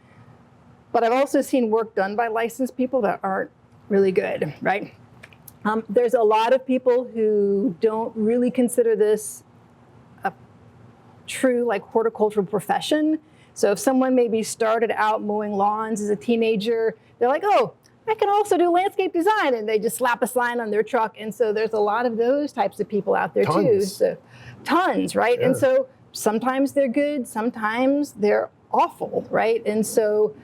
but I've also seen work done by licensed people that aren't really good, right? There's a lot of people who don't really consider this a true like horticultural profession. So if someone maybe started out mowing lawns as a teenager, they're like, oh, I can also do landscape design, and they just slap a sign on their truck. And so there's a lot of those types of people out there too. So tons, right? Yeah. And so sometimes they're good, sometimes they're awful, right? And so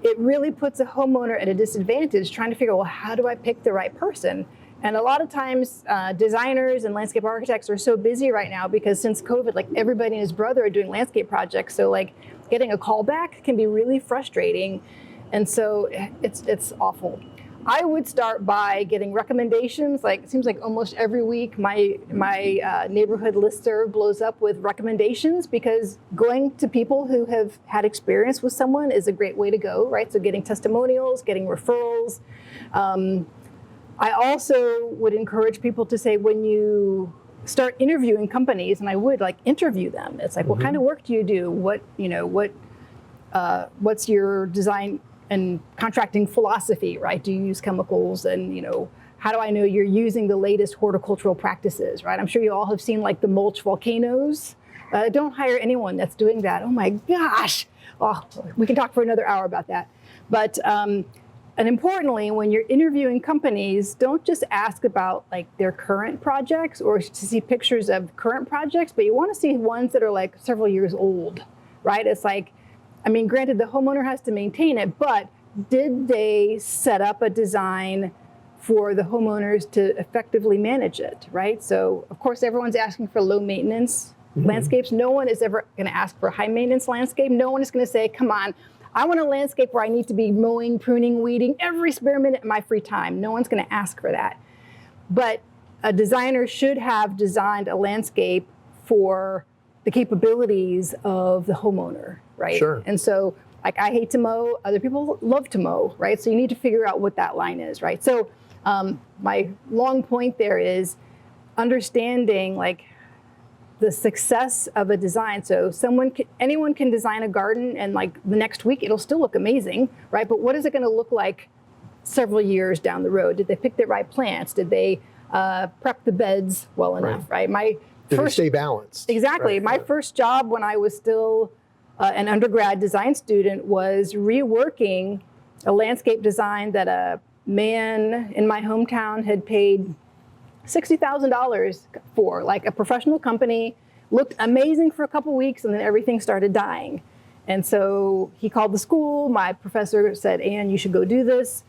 it really puts a homeowner at a disadvantage trying to figure, well, how do I pick the right person? And a lot of times designers and landscape architects are so busy right now because since COVID, like everybody and his brother are doing landscape projects. So like getting a call back can be really frustrating. And so it's awful. I would start by getting recommendations. Like it seems like almost every week my neighborhood listserv blows up with recommendations because going to people who have had experience with someone is a great way to go, right? So getting testimonials, getting referrals. I also would encourage people to say when you start interviewing companies, and I would like interview them. It's like, what kind of work do you do? What's your design and contracting philosophy, right? Do you use chemicals? And how do I know you're using the latest horticultural practices, right? I'm sure you all have seen like the mulch volcanoes. Don't hire anyone that's doing that. Oh my gosh. Oh, we can talk for another hour about that. But and importantly, when you're interviewing companies, don't just ask about like their current projects or to see pictures of current projects, but you want to see ones that are like several years old, right? It's like, I mean, granted, the homeowner has to maintain it, but did they set up a design for the homeowners to effectively manage it, right? So, of course, everyone's asking for low maintenance landscapes. No one is ever going to ask for a high maintenance landscape. No one is going to say, come on, I want a landscape where I need to be mowing, pruning, weeding every spare minute of my free time. No one's going to ask for that. But a designer should have designed a landscape for the capabilities of the homeowner, right? Sure. And so, like, I hate to mow, other people love to mow, right? So you need to figure out what that line is, right? So my long point there is understanding, like, the success of a design. So anyone can design a garden and like the next week it'll still look amazing, right? But what is it going to look like several years down the road? Did they pick the right plants? Did they prep the beds well enough, right? Did they stay balanced? Exactly. Right. My first job when I was still an undergrad design student was reworking a landscape design that a man in my hometown had paid $60,000 for, like a professional company, looked amazing for a couple weeks and then everything started dying. And so he called the school, my professor said, Ann, you should go do this.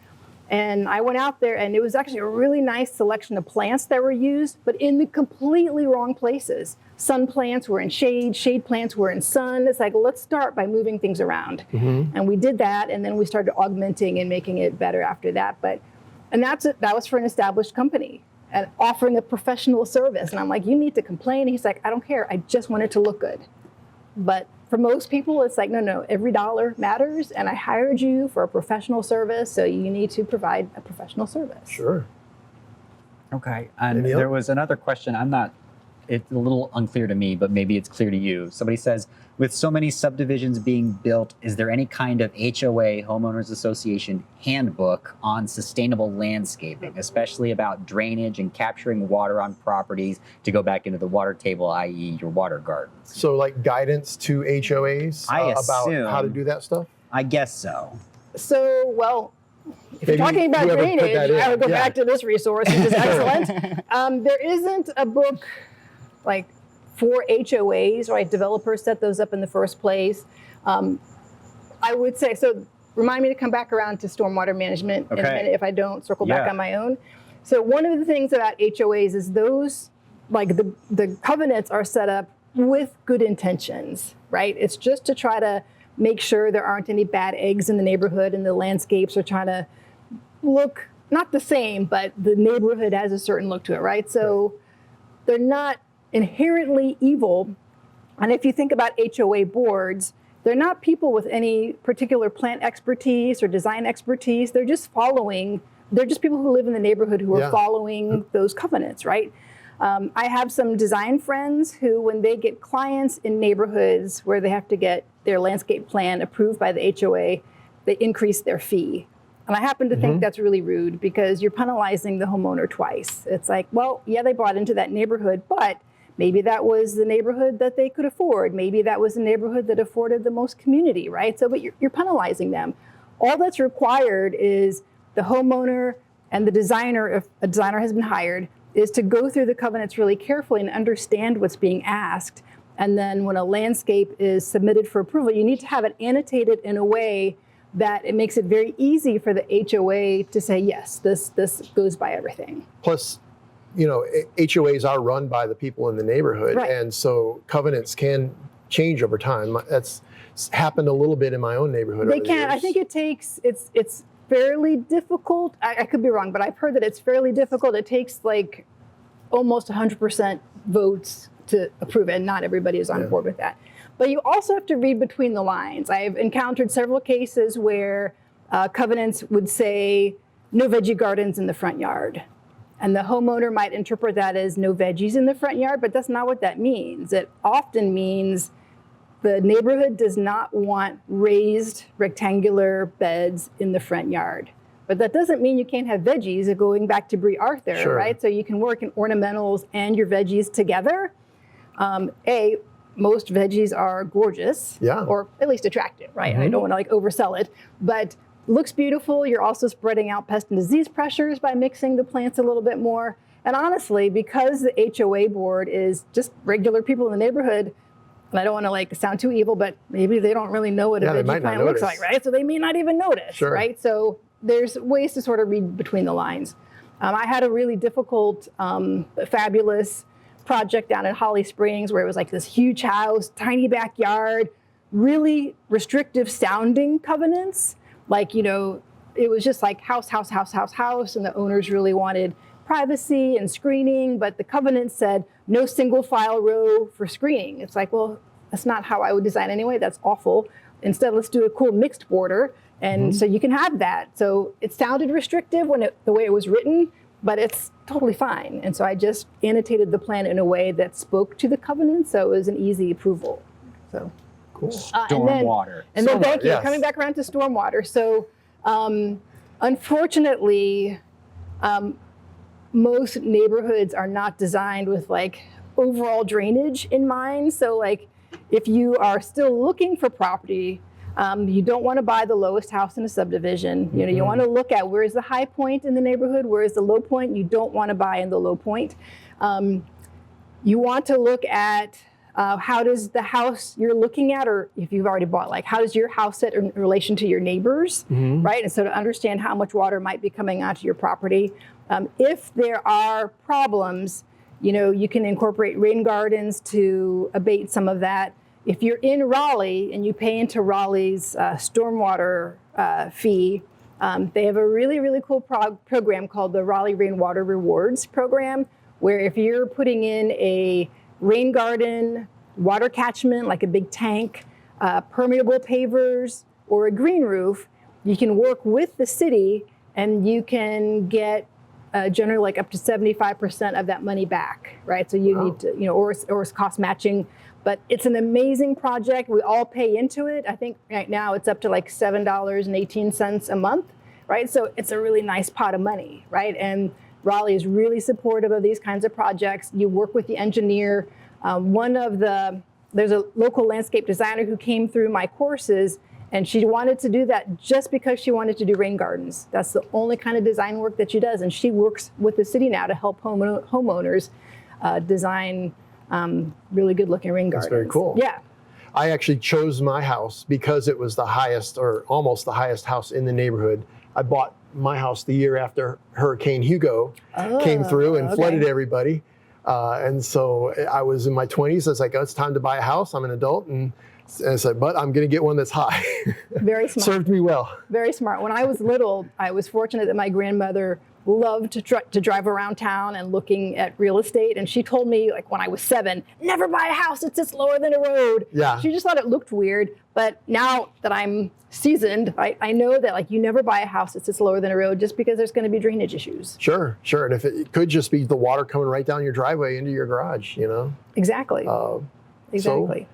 And I went out there and it was actually a really nice selection of plants that were used, but in the completely wrong places. Sun plants were in shade, shade plants were in sun. It's like, let's start by moving things around. And we did that and then we started augmenting and making it better after that. And that was for an established company and offering a professional service. And I'm like, you need to complain. And he's like, I don't care. I just want it to look good. But for most people, it's like, no, every dollar matters. And I hired you for a professional service. So you need to provide a professional service. Sure. Okay. And there was another question. I'm not it's a little unclear to me, but maybe it's clear to you. Somebody says, with so many subdivisions being built, is there any kind of HOA, Homeowners Association handbook on sustainable landscaping, especially about drainage and capturing water on properties to go back into the water table, i.e. your water gardens? So like guidance to HOAs about how to do that stuff? I guess so. So, well, if Maybe you're talking about whoever put that drainage, in. I would go Yeah. back to this resource, which is excellent. There isn't a book like for HOAs, right? Developers set those up in the first place. I would say, so remind me to come back around to stormwater management in a minute if I don't circle back on my own. So one of the things about HOAs is those, like the covenants are set up with good intentions, right? It's just to try to make sure there aren't any bad eggs in the neighborhood and the landscapes are trying to look not the same, but the neighborhood has a certain look to it, right? So they're not inherently evil. And if you think about HOA boards, they're not people with any particular plant expertise or design expertise. They're just people who live in the neighborhood who are following those covenants, right? I have some design friends who, when they get clients in neighborhoods where they have to get their landscape plan approved by the HOA, they increase their fee. And I happen to think that's really rude because you're penalizing the homeowner twice. It's like, well, yeah, they bought into that neighborhood, but maybe that was the neighborhood that they could afford. Maybe that was the neighborhood that afforded the most community, right? So, but you're penalizing them. All that's required is the homeowner and the designer, if a designer has been hired, is to go through the covenants really carefully and understand what's being asked. And then when a landscape is submitted for approval, you need to have it annotated in a way that it makes it very easy for the HOA to say, yes, this goes by everything. Plus, HOAs are run by the people in the neighborhood. Right. And so covenants can change over time. That's happened a little bit in my own neighborhood. They can. I think it's fairly difficult. I could be wrong, but I've heard that it's fairly difficult. It takes like almost 100% votes to approve it, and not everybody is on board with that. But you also have to read between the lines. I've encountered several cases where covenants would say no veggie gardens in the front yard. And the homeowner might interpret that as no veggies in the front yard, but that's not what that means. It often means the neighborhood does not want raised rectangular beds in the front yard. But that doesn't mean you can't have veggies, going back to Brie Arthur, right? So you can work in ornamentals and your veggies together. Most veggies are gorgeous, or at least attractive, right? I don't want to oversell it, but looks beautiful. You're also spreading out pest and disease pressures by mixing the plants a little bit more. And honestly, because the HOA board is just regular people in the neighborhood, and I don't want to sound too evil, but maybe they don't really know what a veggie plant looks like, right? So they may not even notice, right? So there's ways to sort of read between the lines. I had a really difficult, fabulous project down at Holly Springs where it was like this huge house, tiny backyard, really restrictive sounding covenants. It was just like house, and the owners really wanted privacy and screening, but the covenant said no single file row for screening. It's like, well, that's not how I would design anyway. That's awful. Instead, let's do a cool mixed border. And so you can have that. So it sounded restrictive the way it was written, but it's totally fine. And so I just annotated the plan in a way that spoke to the covenant, so it was an easy approval. So cool. Stormwater. And then thank you. Coming back around to stormwater. So unfortunately, most neighborhoods are not designed with overall drainage in mind. So if you are still looking for property, you don't want to buy the lowest house in a subdivision. You want to look at where is the high point in the neighborhood, where is the low point. You don't want to buy in the low point. You want to look at how does the house you're looking at, or if you've already bought, how does your house sit in relation to your neighbors, right? And so to understand how much water might be coming onto your property. If there are problems, you can incorporate rain gardens to abate some of that. If you're in Raleigh and you pay into Raleigh's stormwater fee, they have a really, really cool program called the Raleigh Rainwater Rewards Program, where if you're putting in a rain garden, water catchment, like a big tank, permeable pavers, or a green roof, you can work with the city and you can get generally like up to 75% of that money back, right? So you need to, or it's cost matching. But it's an amazing project. We all pay into it. I think right now it's up to like $7.18 a month, right? So it's a really nice pot of money, right? And Raleigh is really supportive of these kinds of projects. You work with the engineer. There's a local landscape designer who came through my courses, and she wanted to do that just because she wanted to do rain gardens. That's the only kind of design work that she does. And she works with the city now to help homeowners design really good looking rain gardens. That's very cool. Yeah. I actually chose my house because it was the highest, or almost the highest house in the neighborhood. I bought my house the year after Hurricane Hugo came through and flooded everybody. And so I was in my 20s. I was like, oh, it's time to buy a house. I'm an adult. And I said, but I'm going to get one that's high. Very smart. Served me well. Very smart. When I was little, I was fortunate that my grandmother loved to drive around town and looking at real estate. And she told me, like when I was 7, never buy a house that sits lower than a road. Yeah. She just thought it looked weird. But now that I'm seasoned, I know that like you never buy a house that sits lower than a road just because there's going to be drainage issues. Sure. And if it could just be the water coming right down your driveway into your garage, Exactly. Exactly.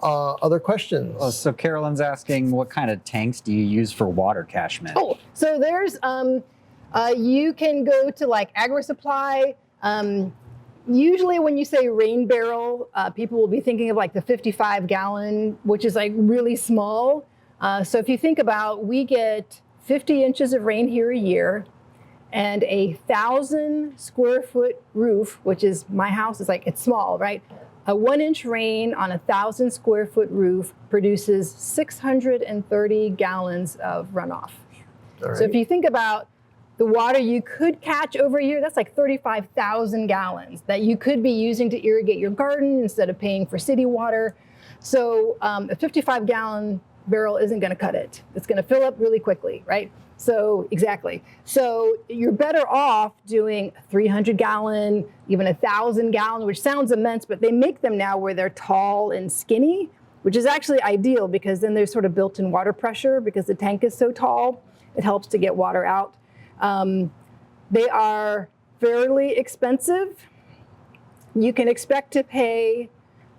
Other questions? So Carolyn's asking, what kind of tanks do you use for water catchment? Oh, so there's, you can go to like Agri Supply. Usually when you say rain barrel, people will be thinking of like the 55-gallon, which is like really small. So if you think about, we get 50 inches of rain here a year, and 1,000 square foot roof, which is my house, is like, it's small, right? A 1-inch rain on 1,000 square foot roof produces 630 gallons of runoff. Right. So if you think about the water you could catch over a year, that's like 35,000 gallons that you could be using to irrigate your garden instead of paying for city water. So a 55-gallon barrel isn't going to cut it. It's going to fill up really quickly, right? So exactly. So you're better off doing a 300-gallon, even 1,000-gallon, which sounds immense, but they make them now where they're tall and skinny, which is actually ideal because then there's sort of built-in water pressure because the tank is so tall. It helps to get water out. They are fairly expensive. You can expect to pay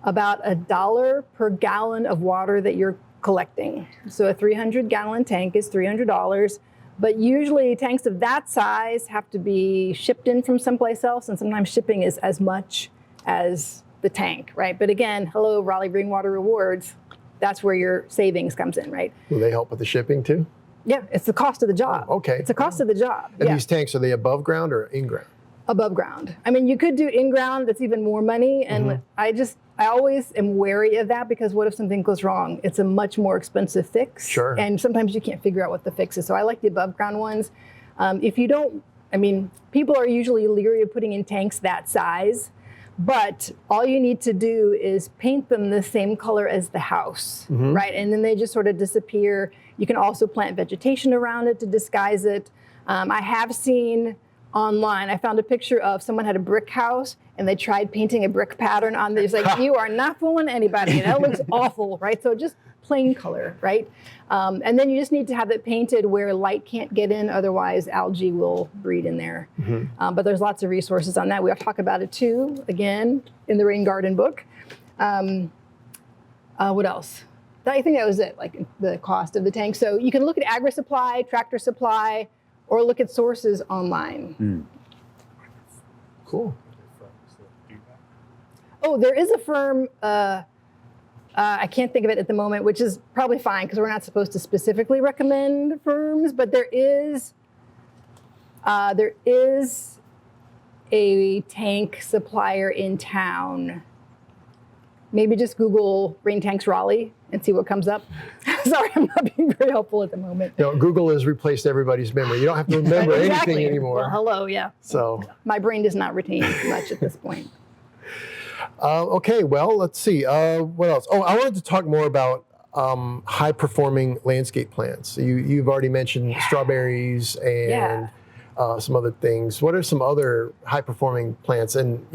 about $1 per gallon of water that you're collecting. So a 300-gallon tank is $300, but usually tanks of that size have to be shipped in from someplace else, and sometimes shipping is as much as the tank, right? But again, hello, Raleigh Rainwater Rewards, that's where your savings comes in, right? Will they help with the shipping too? Yeah, it's the cost of the job. Oh, okay. It's the cost of the job. And these tanks, are they above ground or in ground? Above ground. I mean, you could do in ground, that's even more money. And I always am wary of that because what if something goes wrong? It's a much more expensive fix. Sure. And sometimes you can't figure out what the fix is. So I like the above ground ones. If you don't, people are usually leery of putting in tanks that size, but all you need to do is paint them the same color as the house, right? And then they just sort of disappear. You can also plant vegetation around it to disguise it. I have seen online, I found a picture of someone had a brick house and they tried painting a brick pattern on this. Like, you are not fooling anybody. That looks awful, right? So just plain color, right? And then you just need to have it painted where light can't get in, otherwise algae will breed in there. But there's lots of resources on that. We'll talk about it too, again, in the Rain Garden book. What else? I think that was it, like the cost of the tank. So you can look at Agri Supply, Tractor Supply, or look at sources online. Cool. Oh, there is a firm, I can't think of it at the moment, which is probably fine because we're not supposed to specifically recommend firms, but there is a tank supplier in town. Maybe just Google Rain Tanks Raleigh and see what comes up. Sorry, I'm not being very helpful at the moment. Google has replaced everybody's memory. You don't have to remember anything anymore. Well, hello, yeah. So my brain does not retain much at this point. Okay, well, let's see. What else? Oh, I wanted to talk more about high-performing landscape plants. You've already mentioned strawberries and some other things. What are some other high-performing plants, and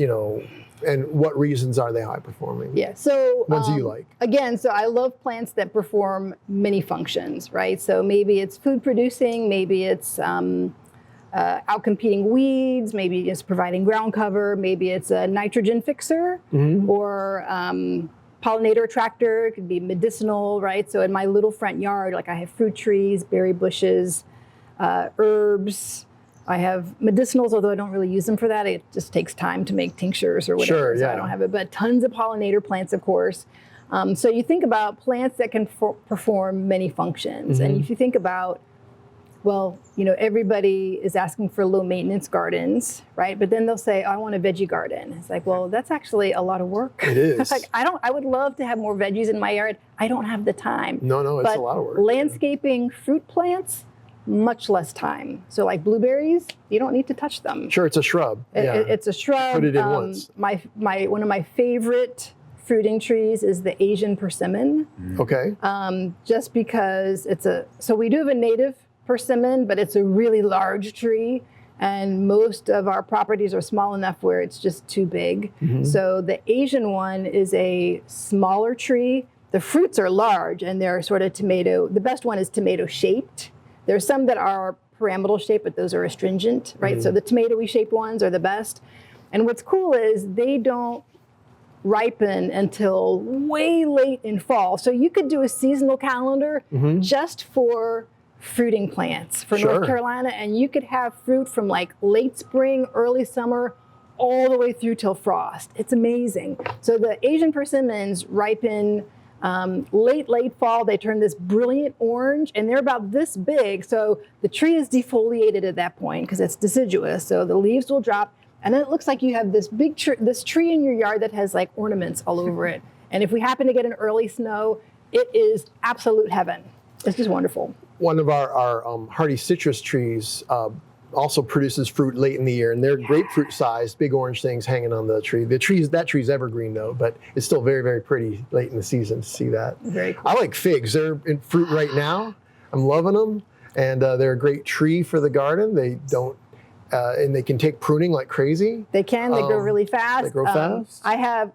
and what reasons are they high-performing? Yeah, so ones you like. Again, so I love plants that perform many functions, right? So maybe it's food producing, maybe it's outcompeting weeds, maybe it's providing ground cover, maybe it's a nitrogen fixer, or pollinator attractor. It could be medicinal, right? So in my little front yard, like I have fruit trees, berry bushes, herbs. I have medicinals, although I don't really use them for that. It just takes time to make tinctures or whatever, Sure, so I don't have it. But tons of pollinator plants, of course. So you think about plants that can perform many functions. And if you think about, well, you know, everybody is asking for low maintenance gardens, right? But then they'll say, oh, I want a veggie garden. It's like, well, that's actually a lot of work. It is. Like, I would love to have more veggies in my yard. I don't have the time. No, it's But a lot of work. landscaping fruit plants, much less time. So like blueberries, you don't need to touch them. Sure, it's a shrub. It's a shrub. Put it in once. One of my favorite fruiting trees is the Asian persimmon. Okay. Just because so we do have a native persimmon, but it's a really large tree. And most of our properties are small enough where it's just too big. So the Asian one is a smaller tree. The fruits are large and they're sort of tomato. The best one is tomato shaped. There's some that are pyramidal shaped, but those are astringent, right? So the tomatoey shaped ones are the best. And what's cool is they don't ripen until way late in fall. So you could do a seasonal calendar just for fruiting plants for North Carolina, and you could have fruit from like late spring, early summer, all the way through till frost. It's amazing. So the Asian persimmons ripen late fall. They turn this brilliant orange, and they're about this big. So the tree is defoliated at that point because it's deciduous. So the leaves will drop, and then it looks like you have this big this tree in your yard that has like ornaments all over it. And if we happen to get an early snow, it is absolute heaven. It's just wonderful. One of our hardy citrus trees also produces fruit late in the year, and they're grapefruit sized, big orange things hanging on the tree. That tree's evergreen though, but it's still very, very pretty late in the season to see that. Very cool. I like figs. They're in fruit right now. I'm loving them, and they're a great tree for the garden. They don't, and they can take pruning like crazy. They can. They grow really fast. They grow fast. I have.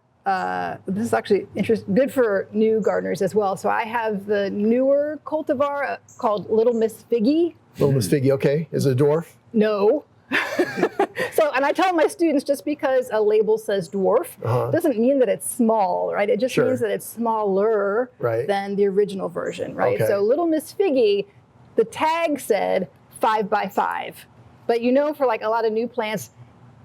This is actually good for new gardeners as well. So I have the newer cultivar called Little Miss Figgy. Little Miss Figgy, okay. Is it a dwarf? No. And I tell my students, just because a label says dwarf doesn't mean that it's small, right? It just means that it's smaller than the original version, right? Okay. So Little Miss Figgy, the tag said 5 by 5. But you know, for like a lot of new plants,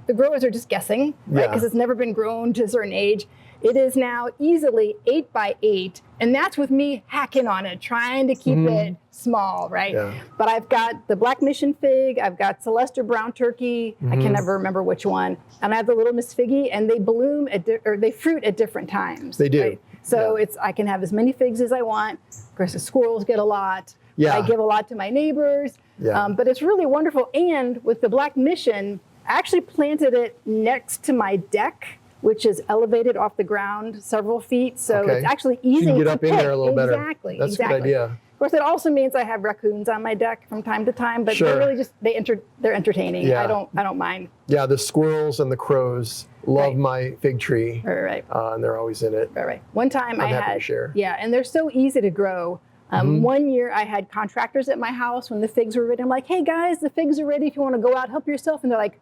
the growers are just guessing, right? Because it's never been grown to a certain age. It is now easily 8 by 8, and that's with me hacking on it, trying to keep it small, right? Yeah. But I've got the Black Mission Fig, I've got Celeste or Brown Turkey, I can never remember which one, and I have the Little Miss Figgy, and they bloom or they fruit at different times. They do. Right? So I can have as many figs as I want. Of course, the squirrels get a lot. Yeah. I give a lot to my neighbors. Yeah. But it's really wonderful. And with the Black Mission, I actually planted it next to my deck, which is elevated off the ground several feet. So it's actually easy to you can get up in there a little better. Exactly. That's a good idea. Of course, it also means I have raccoons on my deck from time to time, but they're really just they're entertaining. Yeah. I don't mind. Yeah, the squirrels and the crows love my fig tree. Right. And they're always in it. Right. One time I'm happy to share. Yeah, and they're so easy to grow. One year I had contractors at my house when the figs were ready. I'm like, hey guys, the figs are ready. If you want to go out, help yourself. And they're like,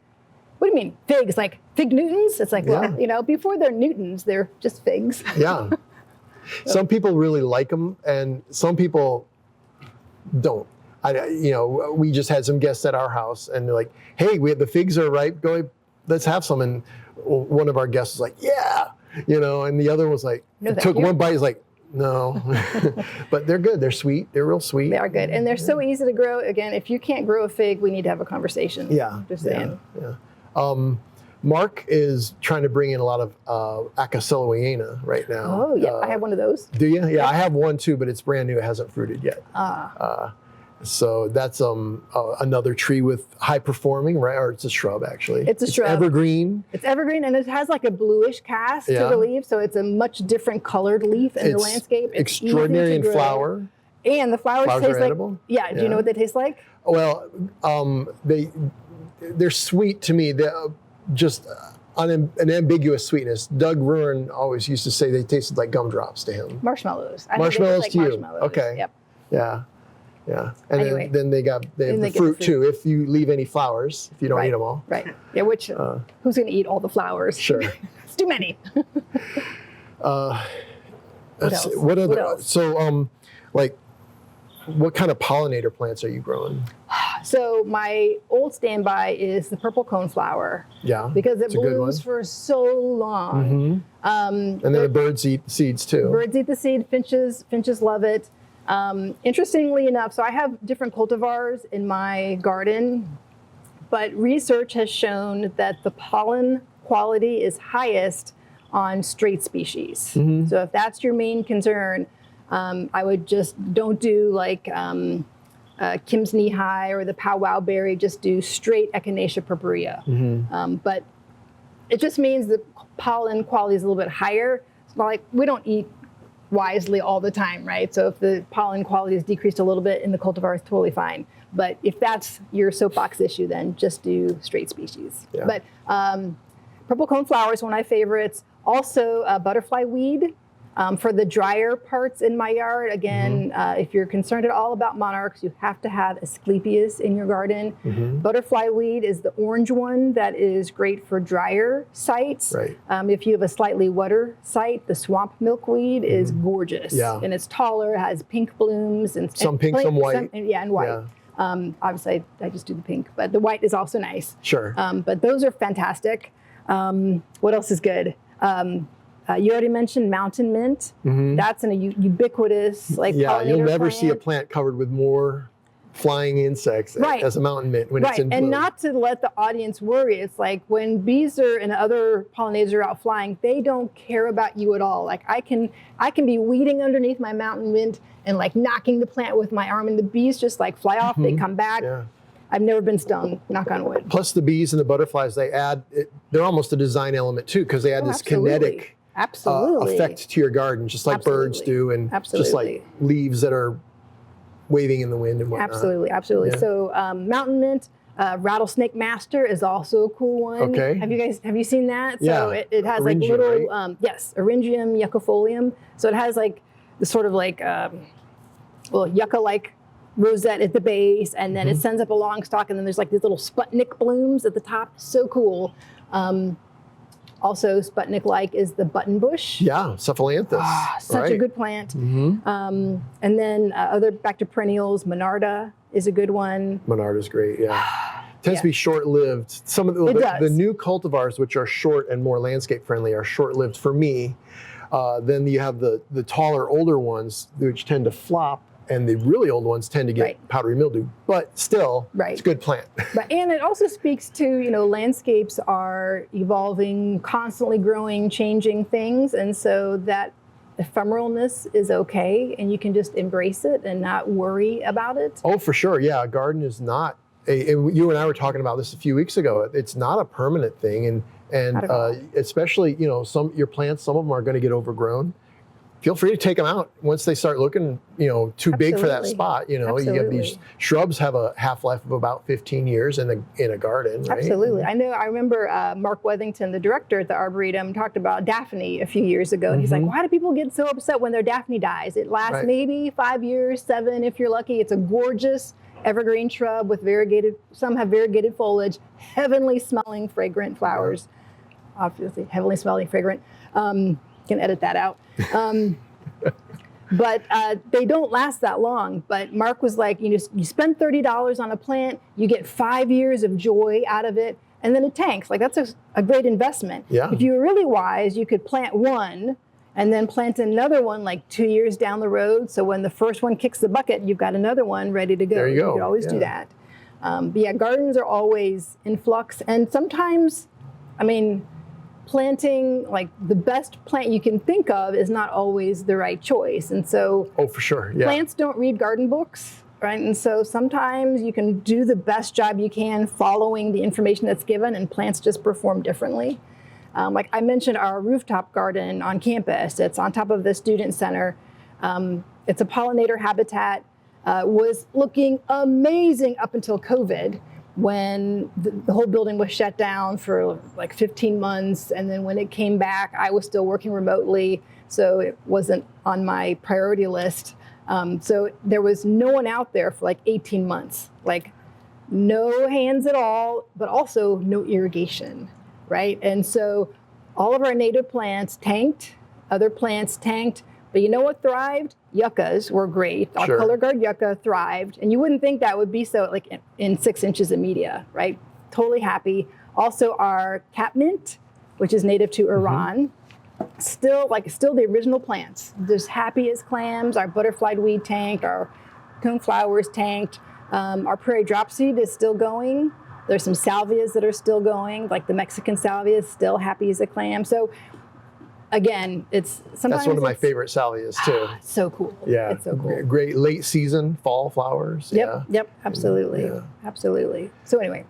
what do you mean figs? Like fig Newtons? It's like, well, you know, before they're Newtons, they're just figs. Yeah. Some people really like them, and some people don't. We just had some guests at our house, and they're like, hey, the figs are ripe. Go, let's have some. And one of our guests was like, yeah, and the other was like, took one bite. He's like, no, but they're good. They're sweet. They're real sweet. They are good. And they're so easy to grow. Again, if you can't grow a fig, we need to have a conversation. Yeah. Just saying. Yeah. Mark is trying to bring in a lot of Acaciloiena right now. Oh, yeah. I have one of those. Do you? Yeah, I have one too, but it's brand new. It hasn't fruited yet. So that's another tree with high performing, right? Or it's a shrub, actually. It's a shrub. Evergreen. It's evergreen, and it has like a bluish cast to the leaf, so it's a much different colored leaf in the landscape. It's extraordinary in flower. And the flowers taste like edible? Yeah. Do you know what they taste like? Well, they're sweet to me. They're just an ambiguous sweetness. Doug Ruhren always used to say they tasted like gumdrops to him. Marshmallows. Marshmallows to you. Marshmallows. Okay. Yep. Yeah. Yeah. And Anyway. then they have Then the they get the fruit fruit. too. If you leave any flowers, if you don't eat them all. Right. Yeah. Which who's going to eat all the flowers? Sure. It's too many. Let's see, else? what other? What else? So, like, what kind of pollinator plants are you growing? So my old standby is the purple coneflower. Yeah. Because it it's a good one. blooms for so long. And then the birds eat seeds too. Birds eat the seed. Finches love it. Interestingly enough, so I have different cultivars in my garden, but research has shown that the pollen quality is highest on straight species. So if that's your main concern, I would just don't do like Kim's Knee High or the Powwow Berry, just do straight Echinacea purpurea. But it just means the pollen quality is a little bit higher. It's not like we don't eat wisely all the time, right? So if the pollen quality is decreased a little bit in the cultivar, it's totally fine. But if that's your soapbox issue, then just do straight species. Yeah. But purple coneflower is one of my favorites. Also, butterfly weed. For the drier parts in my yard, again, if you're concerned at all about monarchs, you have to have Asclepias in your garden. Butterfly weed is the orange one that is great for drier sites. Right. If you have a slightly wetter site, the swamp milkweed is gorgeous. Yeah. And it's taller, has pink blooms. And Some pink, some white. And white. Yeah. Obviously, I just do the pink, but the white is also nice. Sure. But those are fantastic. What else is good? You already mentioned mountain mint. That's an ubiquitous pollinator you'll never plant. see a plant covered with more flying insects as a mountain mint when it's in bloom. And not to let the audience worry. It's like when bees and other pollinators are out flying, they don't care about you at all. Like I can be weeding underneath my mountain mint and like knocking the plant with my arm, and the bees just like fly off. They come back. Yeah. I've never been stung, knock on wood. Plus the bees and the butterflies, they're almost a design element too, because they add this kinetic effect to your garden, just like birds do, and just like leaves that are waving in the wind and whatnot. Absolutely. Yeah. So mountain mint, rattlesnake master is also a cool one. Okay. Have you seen that? Yeah. So it has like Eryngium, little, right? Eryngium yuccifolium. So it has like the sort of like, yucca-like rosette at the base, and then it sends up a long stalk, and then there's like these little Sputnik blooms at the top. So cool. Also, Sputnik-like is the button bush. Yeah, Cephalaanthus. Such a good plant. And then back to perennials, Monarda is a good one. Monarda's great, yeah. Tends to be short-lived. Some of the new cultivars, which are short and more landscape friendly, are short-lived for me. Then you have the taller, older ones, which tend to flop, and the really old ones tend to get powdery mildew. But still, it's a good plant. And it also speaks to, landscapes are evolving, constantly growing, changing things. And so that ephemeralness is okay, and you can just embrace it and not worry about it. Oh, for sure. Yeah, a garden is not, you and I were talking about this a few weeks ago. It's not a permanent thing. And especially, your plants, some of them are going to get overgrown. Feel free to take them out once they start looking, too big for that spot. You have these shrubs have a half-life of about 15 years in a garden, right? Absolutely. I remember Mark Wethington, the director at the Arboretum, talked about Daphne a few years ago. And he's like, why do people get so upset when their Daphne dies? It lasts maybe 5 years, 7 if you're lucky. It's a gorgeous evergreen shrub with some have variegated foliage, heavenly smelling, fragrant flowers. Obviously, heavenly smelling, fragrant. Can edit that out. But they don't last that long. But Mark was like, you spend $30 on a plant, you get 5 years of joy out of it, and then it tanks. Like that's a great investment. Yeah. If you were really wise, you could plant one and then plant another one like 2 years down the road. So when the first one kicks the bucket, you've got another one ready to go. There you go. You could always do that. But gardens are always in flux. And sometimes, planting like the best plant you can think of is not always the right choice. And so for sure. Yeah. Plants don't read garden books, right? And so sometimes you can do the best job you can following the information that's given, and plants just perform differently. Like I mentioned, our rooftop garden on campus, it's on top of the student center. It's a pollinator habitat, was looking amazing up until COVID, when the whole building was shut down for like 15 months. And then when it came back, I was still working remotely, so it wasn't on my priority list. So there was no one out there for like 18 months, like no hands at all, but also no irrigation, right? And so all of our native plants tanked, other plants tanked, but you know what thrived? Yuccas were great. Our Sure. color guard yucca thrived, and you wouldn't think that would be so like in 6 inches of media, right? Totally happy. Also our catmint, which is native to Iran, still the original plants, just happy as clams. Our butterfly weed tanked, our coneflowers tanked. Our prairie dropseed is still going. There's some salvias that are still going, like the Mexican salvia is still happy as a clam. So again, it's sometimes That's one of my favorite salvias too. It's so cool. Yeah, It's so cool. Great late season fall flowers. Yep, yep, absolutely, Yeah. absolutely. So anyway,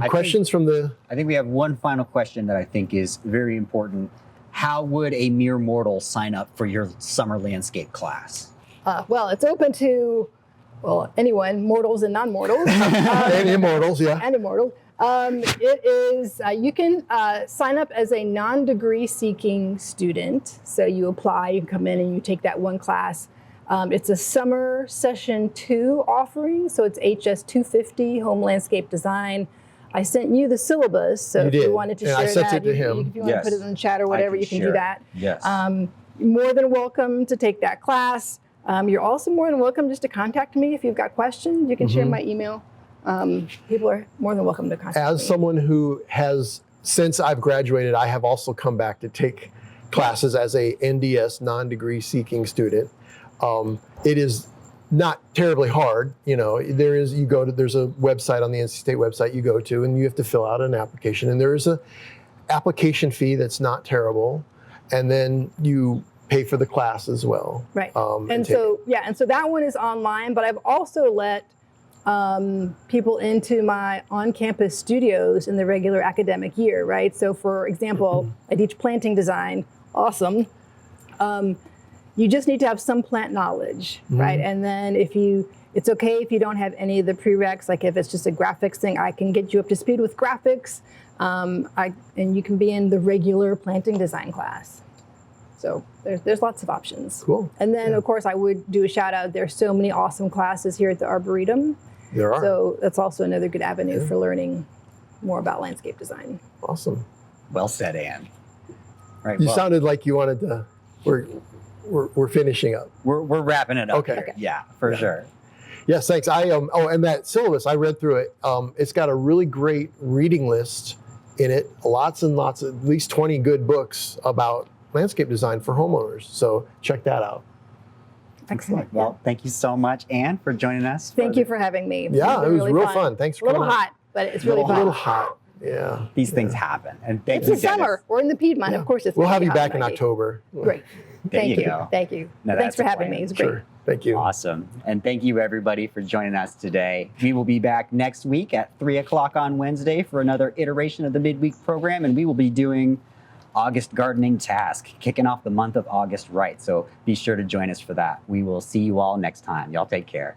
Questions from the. I think we have one final question that I think is very important. How would a mere mortal sign up for your summer landscape class? well, it's open to anyone, mortals and non-mortals. And immortals, yeah. And immortal. It is, you can sign up as a non-degree seeking student. So you apply, you come in and you take that one class. It's a summer session 2 offering. So it's HS 250, Home Landscape Design. I sent you the syllabus. So You if did. you wanted to And share I sent that, it to him. if you want Yes. to put it in the chat or I whatever, can you can share do it. that. Yes. More than welcome to take that class. You're also more than welcome just to contact me if you've got questions. You can share my email. People are more than welcome to contact me. As someone who has, since I've graduated, I have also come back to take classes as a NDS, non-degree seeking student. It is not terribly hard. You know, there's a website on the NC State website you go to, and you have to fill out an application. And there is a application fee that's not terrible. And then you pay for the class as well. Right. and so that one is online, but I've also let people into my on-campus studios in the regular academic year, right? So for example, I teach planting design, awesome. You just need to have some plant knowledge, right? And then it's okay if you don't have any of the prereqs, like if it's just a graphics thing, I can get you up to speed with graphics, and you can be in the regular planting design class. So there's lots of options. Cool. And then, of course, I would do a shout out. There's so many awesome classes here at the Arboretum. There are. So that's also another good avenue for learning more about landscape design. Awesome. Well said, Ann. All right, You well, sounded like you wanted to, we're finishing up. we're wrapping it up. Okay. Here. Yeah, for sure. Yes, thanks. And that syllabus, I read through it. It's got a really great reading list in it. Lots and lots, at least 20 good books about landscape design for homeowners. So check that out. Excellent. Well, thank you so much, Ann, for joining us. Thank you for having me. Yeah, It's it been was really real fun. Thanks for A little coming out. hot, but it's really A fun. little hot. Yeah. These things happen. And thank It's you, the summer. Dennis. We're in the Piedmont. Yeah. Of course, it's We'll gonna have be you hot back and in muggy. October. Great. There Thank you you. go. Thank you. Now Thanks that's for a having plan. me. It's great. Sure. Thank you. Awesome. And thank you, everybody, for joining us today. We will be back next week at 3 o'clock on Wednesday for another iteration of the midweek program, and we will be doing August gardening task, kicking off the month of August right. So be sure to join us for that. We will see you all next time. Y'all take care.